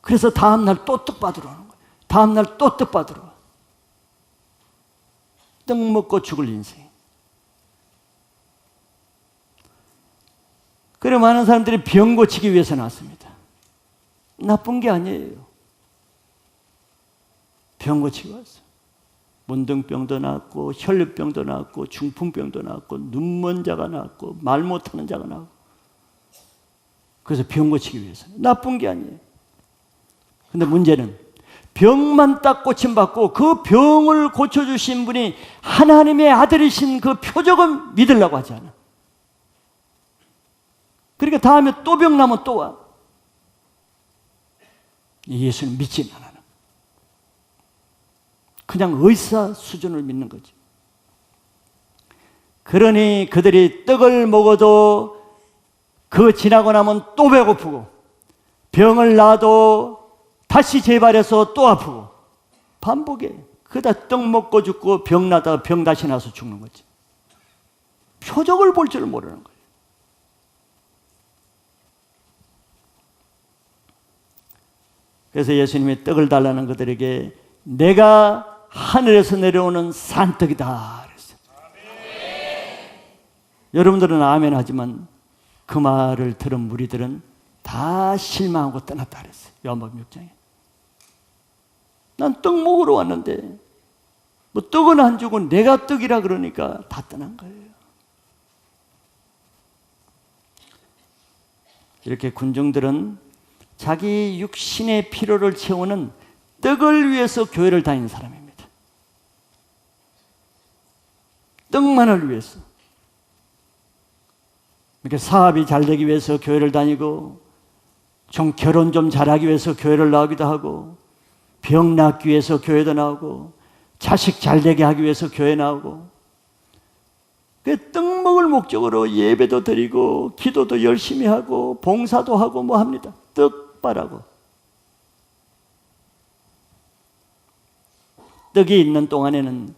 그래서 다음날 또 떡 받으러 오는 거예요. 다음날 또 떡 받으러 와. 떡 먹고 죽을 인생. 그래 많은 사람들이 병 고치기 위해서 나왔습니다. 나쁜 게 아니에요. 병 고치고 왔어요. 문둥병도 나왔고 혈류병도 나왔고 중풍병도 나왔고 눈먼 자가 나왔고 말 못하는 자가 나왔고. 그래서 병 고치기 위해서. 나쁜 게 아니에요. 근데 문제는 병만 딱 고침받고 그 병을 고쳐주신 분이 하나님의 아들이신 그 표적은 믿으려고 하지 않아. 그러니까 다음에 또 병 나면 또 와. 예수는 믿지 않아. 그냥 의사 수준을 믿는 거지. 그러니 그들이 떡을 먹어도 그거 지나고 나면 또 배고프고 병을 놔도 다시 재발해서 또 아프고 반복해. 그러다 떡 먹고 죽고 병 나다가 병 다시 나서 죽는 거지. 표적을 볼 줄 모르는 거예요. 그래서 예수님이 떡을 달라는 그들에게 내가 하늘에서 내려오는 산떡이다 그랬어요. 여러분들은 아멘 하지만 그 말을 들은 무리들은 다 실망하고 떠났다 그랬어요. 요한복음 6장에. 난 떡 먹으러 왔는데 뭐 떡은 안 주고 내가 떡이라 그러니까 다 떠난 거예요. 이렇게 군중들은 자기 육신의 피로를 채우는 떡을 위해서 교회를 다니는 사람입니다. 떡만을 위해서. 이렇게 사업이 잘 되기 위해서 교회를 다니고, 결혼 좀 잘하기 위해서 교회를 나오기도 하고, 병 낫기 위해서 교회도 나오고, 자식 잘 되게 하기 위해서 교회 나오고, 떡 먹을 목적으로 예배도 드리고 기도도 열심히 하고 봉사도 하고 뭐 합니다. 떡바라고. 떡이 있는 동안에는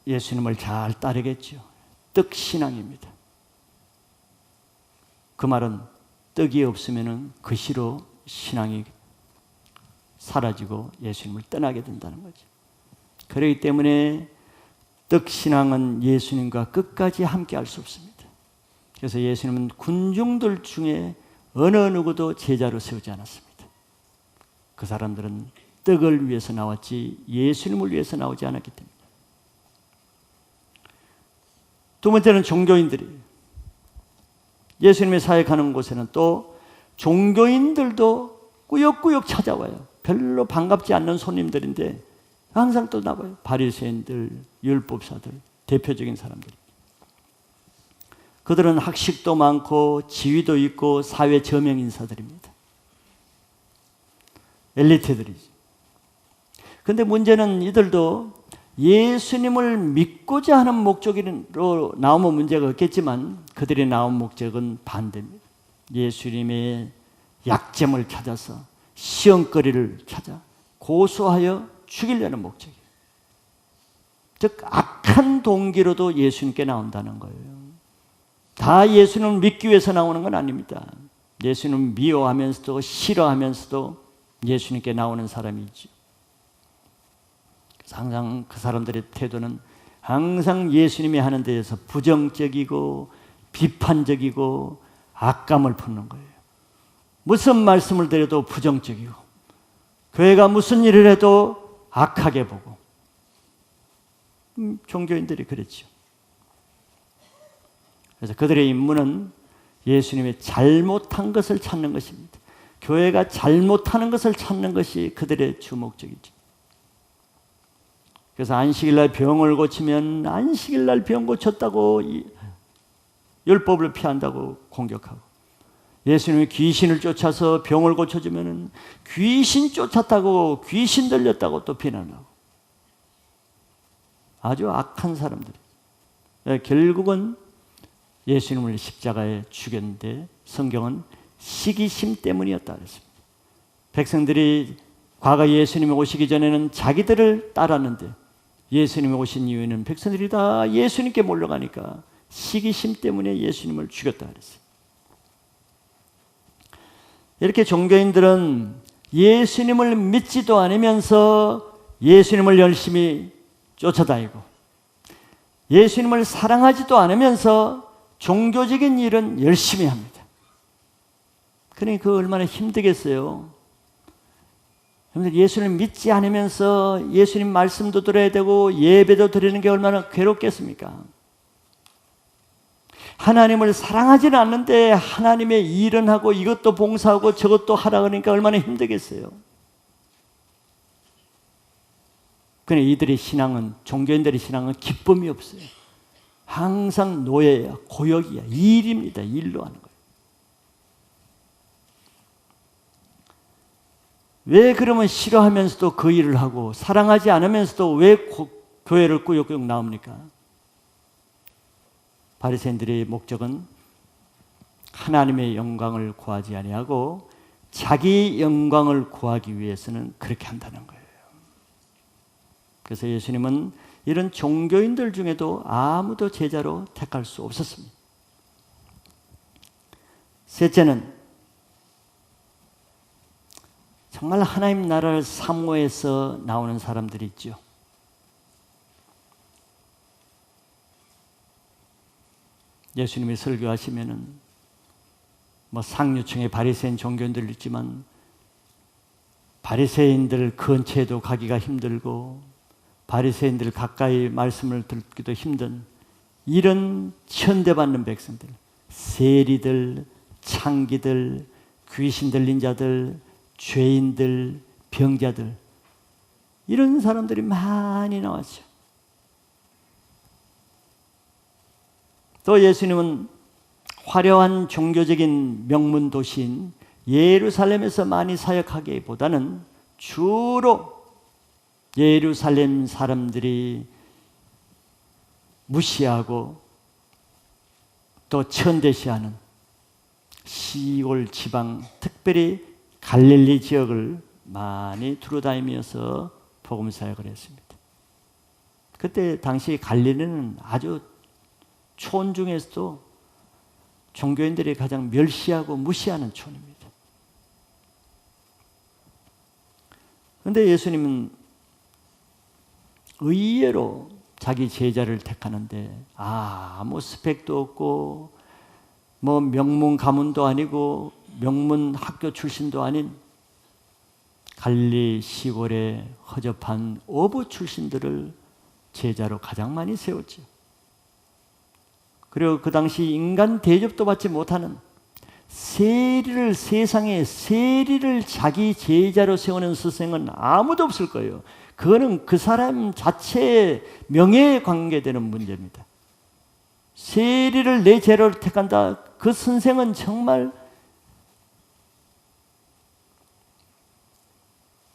예수님을 잘 따르겠죠. 떡신앙입니다. 그 말은 떡이 없으면 그시로 신앙이 사라지고 예수님을 떠나게 된다는 거죠. 그렇기 때문에 떡신앙은 예수님과 끝까지 함께 할 수 없습니다. 그래서 예수님은 군중들 중에 어느 누구도 제자로 세우지 않았습니다. 그 사람들은 떡을 위해서 나왔지 예수님을 위해서 나오지 않았기 때문에. 두 번째는 종교인들이. 예수님의 사역하는 곳에는 또 종교인들도 꾸역꾸역 찾아와요. 별로 반갑지 않는 손님들인데 항상 또 나와요. 바리새인들, 율법사들, 대표적인 사람들. 그들은 학식도 많고 지위도 있고 사회 저명 인사들입니다. 엘리트들이죠. 그런데 문제는 이들도 예수님을 믿고자 하는 목적으로 나오면 문제가 없겠지만 그들이 나온 목적은 반대입니다. 예수님의 약점을 찾아서 시험거리를 찾아 고소하여 죽이려는 목적이에요. 즉 악한 동기로도 예수님께 나온다는 거예요. 다 예수님을 믿기 위해서 나오는 건 아닙니다. 예수님을 미워하면서도 싫어하면서도 예수님께 나오는 사람이 있죠. 항상 그 사람들의 태도는 항상 예수님이 하는 데에서 부정적이고 비판적이고 악감을 품는 거예요. 무슨 말씀을 드려도 부정적이고 교회가 무슨 일을 해도 악하게 보고. 종교인들이 그랬죠. 그래서 그들의 임무는 예수님의 잘못한 것을 찾는 것입니다. 교회가 잘못하는 것을 찾는 것이 그들의 주 목적이죠. 그래서 안식일날 병을 고치면 안식일날 병 고쳤다고 율법을 피한다고 공격하고, 예수님이 귀신을 쫓아서 병을 고쳐주면 귀신 쫓았다고 귀신 들렸다고 또 비난하고. 아주 악한 사람들이. 결국은 예수님을 십자가에 죽였는데 성경은 시기심 때문이었다 그랬습니다. 백성들이 과거 예수님이 오시기 전에는 자기들을 따랐는데 예수님이 오신 이후에는 백성들이 다 예수님께 몰려가니까 시기심 때문에 예수님을 죽였다 그랬어요. 이렇게 종교인들은 예수님을 믿지도 않으면서 예수님을 열심히 쫓아다니고 예수님을 사랑하지도 않으면서 종교적인 일은 열심히 합니다. 그러니까 그 얼마나 힘들겠어요. 예수님을 믿지 않으면서 예수님 말씀도 들어야 되고 예배도 드리는 게 얼마나 괴롭겠습니까? 하나님을 사랑하지는 않는데 하나님의 일은 하고 이것도 봉사하고 저것도 하라 그러니까 얼마나 힘들겠어요. 그런데 이들의 신앙은, 종교인들의 신앙은 기쁨이 없어요. 항상 노예야, 고역이야, 일입니다. 일로 하는 거예요. 왜 그러면 싫어하면서도 그 일을 하고 사랑하지 않으면서도 왜 교회를 꾸역꾸역 나옵니까? 바리새인들의 목적은 하나님의 영광을 구하지 아니하고 자기 영광을 구하기 위해서는 그렇게 한다는 거예요. 그래서 예수님은 이런 종교인들 중에도 아무도 제자로 택할 수 없었습니다. 셋째는 정말 하나님 나라를 사모해서 나오는 사람들이 있죠. 예수님이 설교하시면은 상류층의 바리새인 종교인들 있지만 바리새인들 근처에도 가기가 힘들고 바리새인들 가까이 말씀을 듣기도 힘든 이런 천대받는 백성들, 세리들, 창기들, 귀신 들린 자들, 죄인들, 병자들, 이런 사람들이 많이 나왔죠. 또 예수님은 화려한 종교적인 명문 도시인 예루살렘에서 많이 사역하기보다는 주로 예루살렘 사람들이 무시하고 또 천대시하는 시골 지방, 특별히 갈릴리 지역을 많이 두루다니면서 복음 사역을 했습니다. 그때 당시 갈릴리는 아주 촌 중에서도 종교인들이 가장 멸시하고 무시하는 촌입니다. 그런데 예수님은 의외로 자기 제자를 택하는데 아무 스펙도 없고 뭐 명문 가문도 아니고 명문 학교 출신도 아닌 갈릴리 시골의 허접한 어부 출신들을 제자로 가장 많이 세웠죠. 그리고 그 당시 인간 대접도 받지 못하는 세상에 세리를 자기 제자로 세우는 스승은 아무도 없을 거예요. 그거는 그 사람 자체의 명예에 관계되는 문제입니다. 세리를 내 제자로 택한다. 그 선생은 정말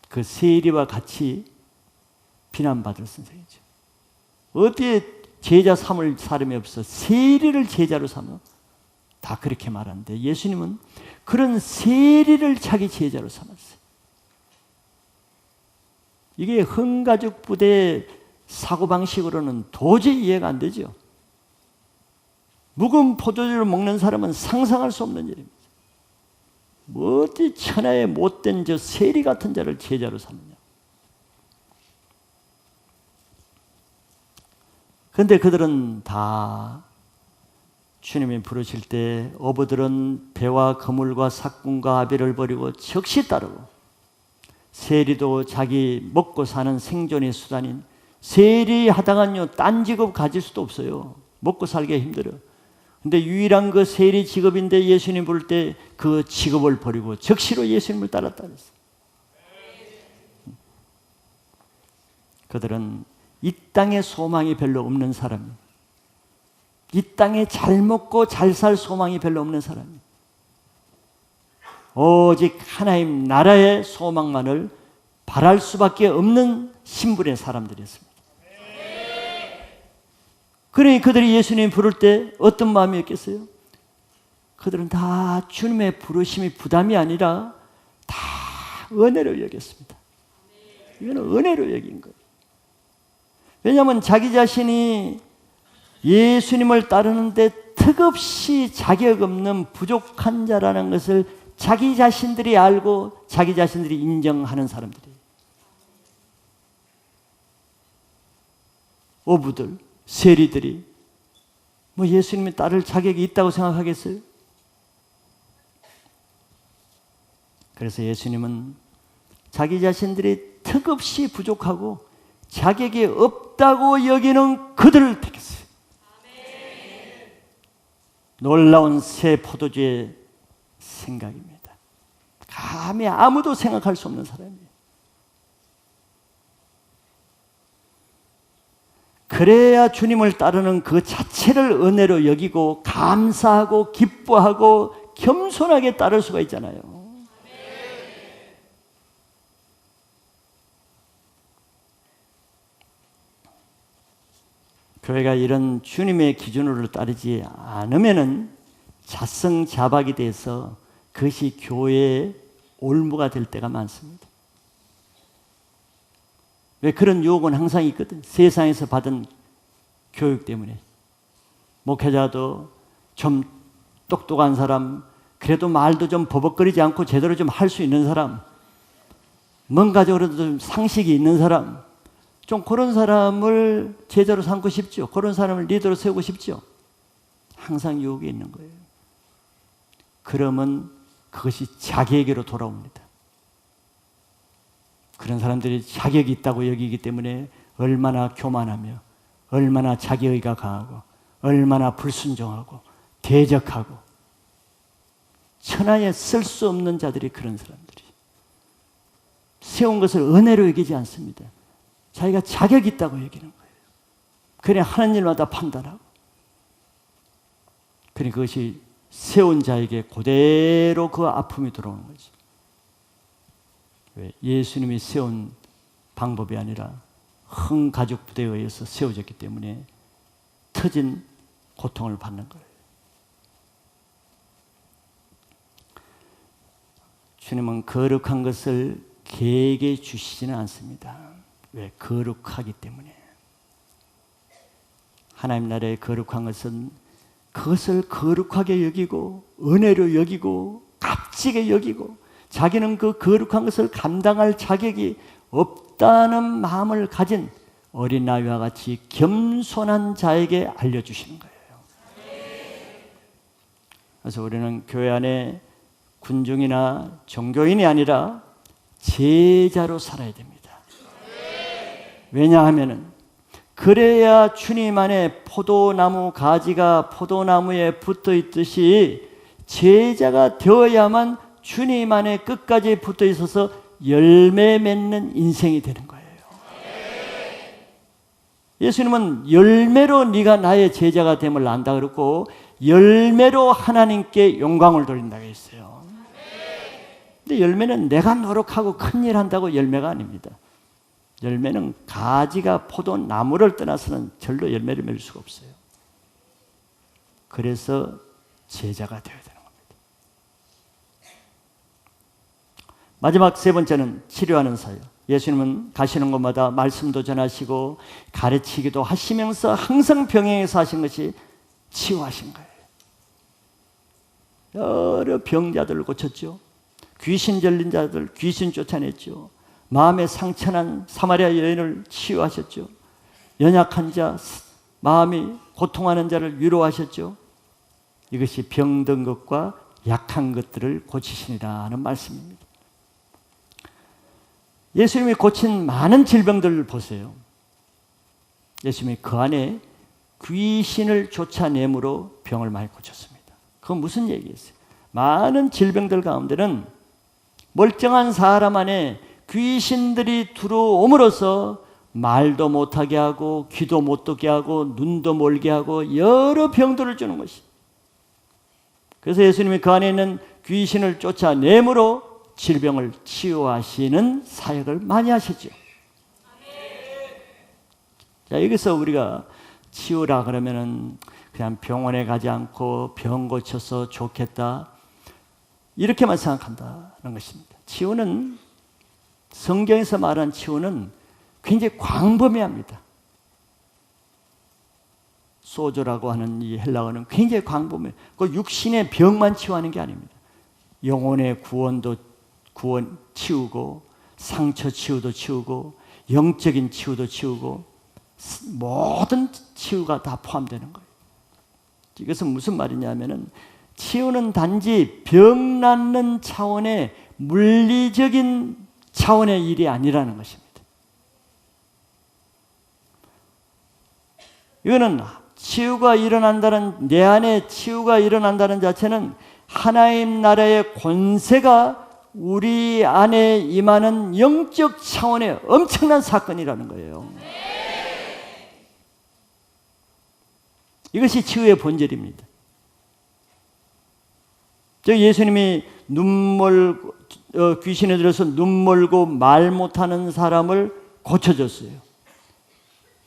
그 세리와 같이 비난받을 선생이죠. 어디에 제자 삼을 사람이 없어. 세리를 제자로 삼아. 다 그렇게 말하는데 예수님은 그런 세리를 자기 제자로 삼았어요. 이게 흥가죽 부대의 사고방식으로는 도저히 이해가 안 되죠. 묵은 포도주를 먹는 사람은 상상할 수 없는 일입니다. 뭐 어디 천하에 못된 저 세리 같은 자를 제자로 삼느냐. 그런데 그들은 다 주님이 부르실 때 어부들은 배와 그물과 삭군과 아비를 버리고 즉시 따르고, 세리도 자기 먹고 사는 생존의 수단인 세리 하다간요 딴 직업 가질 수도 없어요. 먹고 살기가 힘들어요. 근데 유일한 그 세리 직업인데 예수님 부를 때 그 직업을 버리고 즉시로 예수님을 따랐다 그랬어요. 그들은 이 땅에 소망이 별로 없는 사람이에요. 이 땅에 잘 먹고 잘 살 소망이 별로 없는 사람이에요. 오직 하나님 나라의 소망만을 바랄 수밖에 없는 신분의 사람들이었습니다. 그러니 그들이 예수님 부를 때 어떤 마음이었겠어요? 그들은 다 주님의 부르심이 부담이 아니라 다 은혜로 여겼습니다. 이거는 은혜로 여긴 거예요. 왜냐하면 자기 자신이 예수님을 따르는데 턱없이 자격 없는 부족한 자라는 것을 자기 자신들이 알고 자기 자신들이 인정하는 사람들이에요. 어부들, 세리들이 뭐 예수님이 따를 자격이 있다고 생각하겠어요? 그래서 예수님은 자기 자신들이 턱없이 부족하고 자격이 없다고 여기는 그들을 택했어요. 놀라운 새 포도주의 생각입니다. 감히 아무도 생각할 수 없는 사람이에요. 그래야 주님을 따르는 그 자체를 은혜로 여기고 감사하고 기뻐하고 겸손하게 따를 수가 있잖아요. 교회가 이런 주님의 기준으로 따르지 않으면은 자성자박이 돼서 그것이 교회의 올무가 될 때가 많습니다. 왜 그런 유혹은 항상 있거든. 세상에서 받은 교육 때문에. 목회자도 좀 똑똑한 사람, 그래도 말도 좀 버벅거리지 않고 제대로 좀 할 수 있는 사람, 뭔가적으로도 좀 상식이 있는 사람, 좀 그런 사람을 제자로 삼고 싶죠. 그런 사람을 리더로 세우고 싶죠. 항상 유혹이 있는 거예요. 그러면 그것이 자기에게로 돌아옵니다. 그런 사람들이 자격이 있다고 여기기 때문에 얼마나 교만하며 얼마나 자기의가 강하고 얼마나 불순종하고 대적하고 천하에 쓸 수 없는 자들이 그런 사람들이 세운 것을 은혜로 여기지 않습니다. 자기가 자격이 있다고 여기는 거예요. 그래 하는 일마다 판단하고. 그래 그것이 세운 자에게 그대로 그 아픔이 들어오는 거죠. 왜? 예수님이 세운 방법이 아니라 흥가죽 부대에 의해서 세워졌기 때문에 터진 고통을 받는 거예요. 주님은 거룩한 것을 개에게 주시지는 않습니다. 왜? 거룩하기 때문에. 하나님 나라의 거룩한 것은 그것을 거룩하게 여기고 은혜로 여기고 값지게 여기고 자기는 그 거룩한 것을 감당할 자격이 없다는 마음을 가진 어린아이와 같이 겸손한 자에게 알려주시는 거예요. 그래서 우리는 교회 안에 군중이나 종교인이 아니라 제자로 살아야 됩니다. 왜냐하면 그래야 주님 안에 포도나무 가지가 포도나무에 붙어 있듯이 제자가 되어야만 주님 안에 끝까지 붙어 있어서 열매 맺는 인생이 되는 거예요. 예수님은 열매로 네가 나의 제자가 됨을 안다 그랬고 열매로 하나님께 영광을 돌린다고 했어요. 근데 열매는 내가 노력하고 큰일 한다고 열매가 아닙니다. 열매는 가지가 포도나무를 떠나서는 절로 열매를 맺을 수가 없어요. 그래서 제자가 되어야 되는 겁니다. 마지막 세 번째는 치료하는 사역. 예수님은 가시는 곳마다 말씀도 전하시고 가르치기도 하시면서 항상 병행해서 하신 것이 치유하신 거예요. 여러 병자들을 고쳤죠. 귀신 들린 자들 귀신 쫓아냈죠. 마음에 상처난 사마리아 여인을 치유하셨죠. 연약한 자, 마음이 고통하는 자를 위로하셨죠. 이것이 병든 것과 약한 것들을 고치시니라 하는 말씀입니다. 예수님이 고친 많은 질병들을 보세요. 예수님이 그 안에 귀신을 쫓아내므로 병을 많이 고쳤습니다. 그건 무슨 얘기였어요? 많은 질병들 가운데는 멀쩡한 사람 안에 귀신들이 들어옴으로써 말도 못하게 하고 귀도 못 듣게 하고 눈도 멀게 하고 여러 병들을 주는 것이. 그래서 예수님이 그 안에 있는 귀신을 쫓아내므로 질병을 치유하시는 사역을 많이 하시죠. 자, 여기서 우리가 치유라 그러면은 그냥 병원에 가지 않고 병 고쳐서 좋겠다 이렇게만 생각한다는 것입니다. 치유는 성경에서 말한 치유는 굉장히 광범위합니다. 소조라고 하는 이 헬라어는 굉장히 광범위해요. 그 육신의 병만 치유하는 게 아닙니다. 영혼의 구원도 치우고 상처 치유도 치우고 영적인 치유도 치우고 모든 치유가 다 포함되는 거예요. 이것은 무슨 말이냐면은 치유는 단지 병 낫는 차원의 물리적인 차원의 일이 아니라는 것입니다. 이거는 치유가 일어난다는, 내 안에 치유가 일어난다는 자체는 하나님 나라의 권세가 우리 안에 임하는 영적 차원의 엄청난 사건이라는 거예요. 이것이 치유의 본질입니다. 예수님이 귀신에 들어서 눈 멀고 말 못하는 사람을 고쳐줬어요.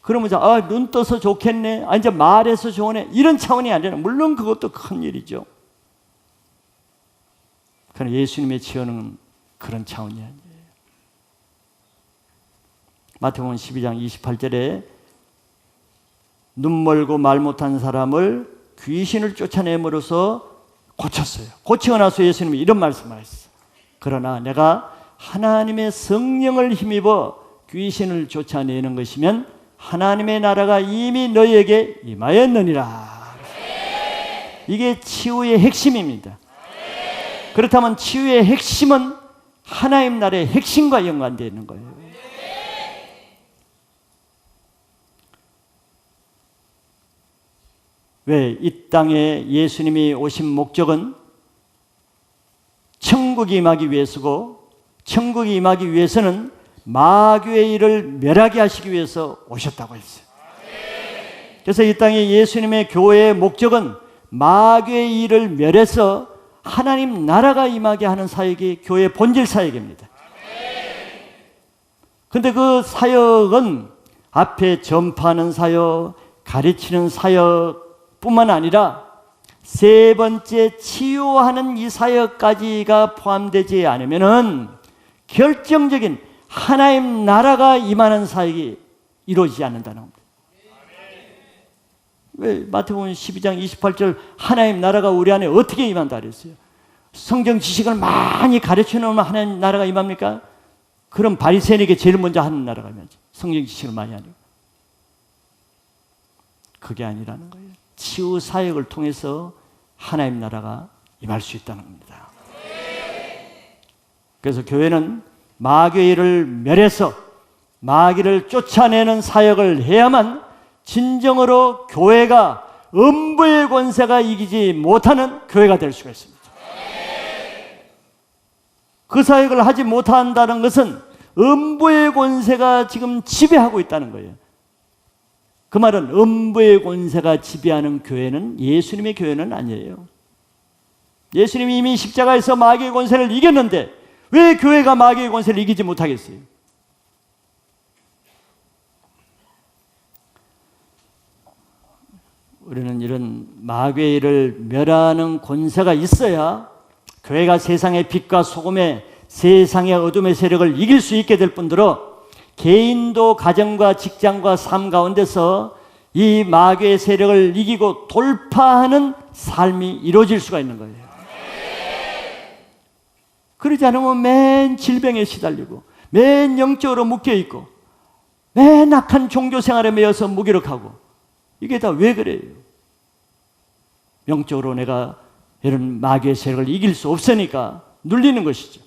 그러면 눈 떠서 좋겠네, 이제 말해서 좋네, 이런 차원이 아니라, 물론 그것도 큰 일이죠. 그러나 예수님의 치유는 그런 차원이 아니에요. 마태복음 12장 28절에 눈 멀고 말 못한 사람을 귀신을 쫓아내므로써 고쳤어요. 고치고 나서 예수님이 이런 말씀을 하셨어요. 그러나 내가 하나님의 성령을 힘입어 귀신을 쫓아내는 것이면 하나님의 나라가 이미 너희에게 임하였느니라. 이게 치유의 핵심입니다. 그렇다면 치유의 핵심은 하나님 나라의 핵심과 연관되어 있는 거예요. 왜? 이 땅에 예수님이 오신 목적은 천국이 임하기 위해서고, 천국이 임하기 위해서는 마귀의 일을 멸하게 하시기 위해서 오셨다고 했어요. 그래서 이 땅에 예수님의 교회의 목적은 마귀의 일을 멸해서 하나님 나라가 임하게 하는 사역이 교회의 본질 사역입니다. 그런데 그 사역은 앞에 전파하는 사역, 가르치는 사역뿐만 아니라 세 번째 치유하는 이 사역까지가 포함되지 않으면은 결정적인 하나님 나라가 임하는 사역이 이루어지지 않는다는 겁니다. 왜 마태복음 12장 28절 하나님 나라가 우리 안에 어떻게 임한다 그랬어요? 성경 지식을 많이 가르쳐 놓으면 하나님 나라가 임합니까? 그럼 바리새인에게 제일 먼저 하는 나라가 임하지. 성경 지식을 많이 하니까. 그게 아니라는 거예요. 치유 사역을 통해서 하나님 나라가 임할 수 있다는 겁니다. 그래서 교회는 마귀의 일을 멸해서 마귀를 쫓아내는 사역을 해야만 진정으로 교회가 음부의 권세가 이기지 못하는 교회가 될 수가 있습니다. 그 사역을 하지 못한다는 것은 음부의 권세가 지금 지배하고 있다는 거예요. 그 말은 음부의 권세가 지배하는 교회는 예수님의 교회는 아니에요. 예수님이 이미 십자가에서 마귀의 권세를 이겼는데 왜 교회가 마귀의 권세를 이기지 못하겠어요? 우리는 이런 마귀의 일을 멸하는 권세가 있어야 교회가 세상의 빛과 소금의 세상의 어둠의 세력을 이길 수 있게 될 뿐더러 개인도 가정과 직장과 삶 가운데서 이 마귀의 세력을 이기고 돌파하는 삶이 이루어질 수가 있는 거예요. 그러지 않으면 맨 질병에 시달리고 맨 영적으로 묶여있고 맨 악한 종교 생활에 매여서 무기력하고 이게 다 왜 그래요? 영적으로 내가 이런 마귀의 세력을 이길 수 없으니까 눌리는 것이죠.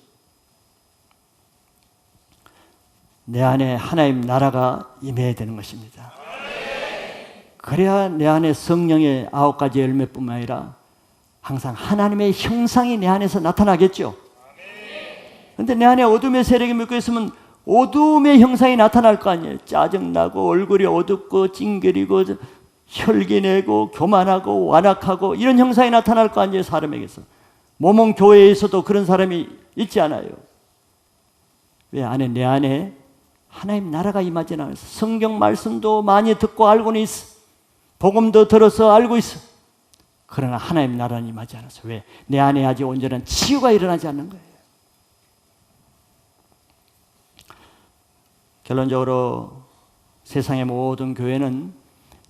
내 안에 하나님 나라가 임해야 되는 것입니다. 그래야 내 안에 성령의 9가지 열매뿐만 아니라 항상 하나님의 형상이 내 안에서 나타나겠죠. 그런데 내 안에 어둠의 세력이 묶여 있으면 어둠의 형상이 나타날 거 아니에요. 짜증나고 얼굴이 어둡고 찡그리고 혈기내고 교만하고 완악하고 이런 형상이 나타날 거 아니에요. 사람에게서. 모몬 교회에서도 그런 사람이 있지 않아요. 왜? 내 안에 하나님 나라가 임하지 않아서 성경 말씀도 많이 듣고 알고는 있어. 복음도 들어서 알고 있어. 그러나 하나님 나라는 임하지 않아서. 왜? 내 안에 아직 온전한 치유가 일어나지 않는 거예요. 결론적으로 세상의 모든 교회는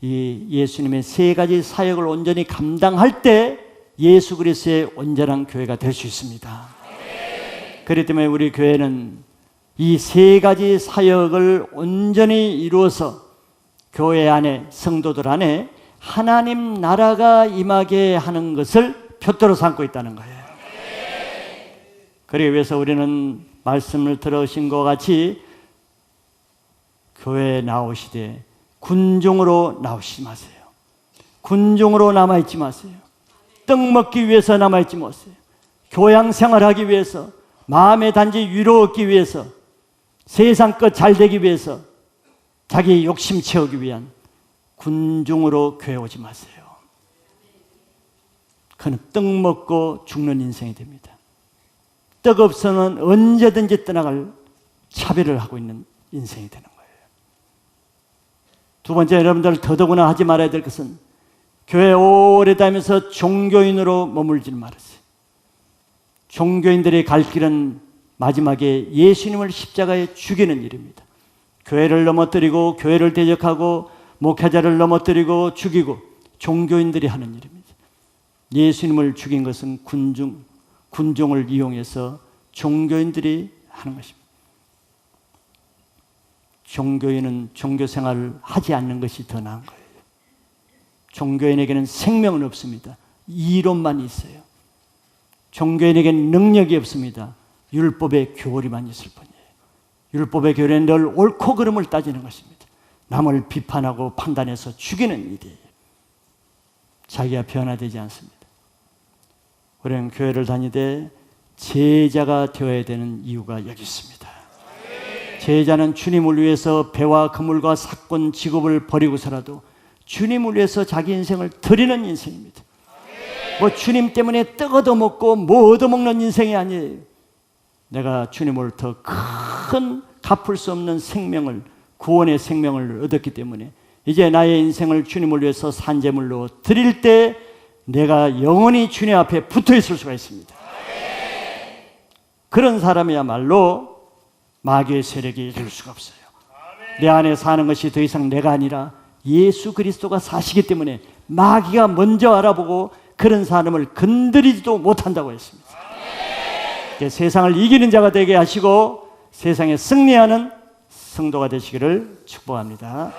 이 예수님의 세 가지 사역을 온전히 감당할 때 예수 그리스도의 온전한 교회가 될 수 있습니다. 그렇기 때문에 우리 교회는 이 세 가지 사역을 온전히 이루어서 교회 안에, 성도들 안에 하나님 나라가 임하게 하는 것을 표대로 삼고 있다는 거예요. 그러기 위해서 우리는 말씀을 들으신 것 같이 교회에 나오시되 군중으로 나오시지 마세요. 군중으로 남아있지 마세요. 떡 먹기 위해서 남아있지 마세요. 교양 생활하기 위해서, 마음의 단지 위로 얻기 위해서, 세상 것 잘 되기 위해서, 자기 욕심 채우기 위한 군중으로 교회 오지 마세요. 그는 떡 먹고 죽는 인생이 됩니다. 떡 없어는 언제든지 떠나갈 차별을 하고 있는 인생이 되는 거예요. 두 번째, 여러분들 더더구나 하지 말아야 될 것은 교회 오래 다니면서 종교인으로 머물지 말으세요. 종교인들의 갈 길은 마지막에 예수님을 십자가에 죽이는 일입니다. 교회를 넘어뜨리고 교회를 대적하고 목회자를 넘어뜨리고 죽이고 종교인들이 하는 일입니다. 예수님을 죽인 것은 군종을 이용해서 종교인들이 하는 것입니다. 종교인은 종교 생활을 하지 않는 것이 더 나은 거예요. 종교인에게는 생명은 없습니다. 이론만 있어요. 종교인에게는 능력이 없습니다. 율법의 교리만 있을 뿐이에요. 율법의 교리는 늘 옳고 그름을 따지는 것입니다. 남을 비판하고 판단해서 죽이는 일이에요. 자기가 변화되지 않습니다. 우리는 교회를 다니되 제자가 되어야 되는 이유가 여기 있습니다. 제자는 주님을 위해서 배와 그물과 사건, 직업을 버리고서라도 주님을 위해서 자기 인생을 드리는 인생입니다. 뭐 주님 때문에 떡 얻어먹고 뭐 얻어먹는 인생이 아니에요. 내가 주님을 더 큰 갚을 수 없는 생명을, 구원의 생명을 얻었기 때문에 이제 나의 인생을 주님을 위해서 산제물로 드릴 때 내가 영원히 주님 앞에 붙어 있을 수가 있습니다. 그런 사람이야말로 마귀의 세력이 이길 수가 없어요. 내 안에 사는 것이 더 이상 내가 아니라 예수 그리스도가 사시기 때문에 마귀가 먼저 알아보고 그런 사람을 건드리지도 못한다고 했습니다. 세상을 이기는 자가 되게 하시고 세상에 승리하는 성도가 되시기를 축복합니다.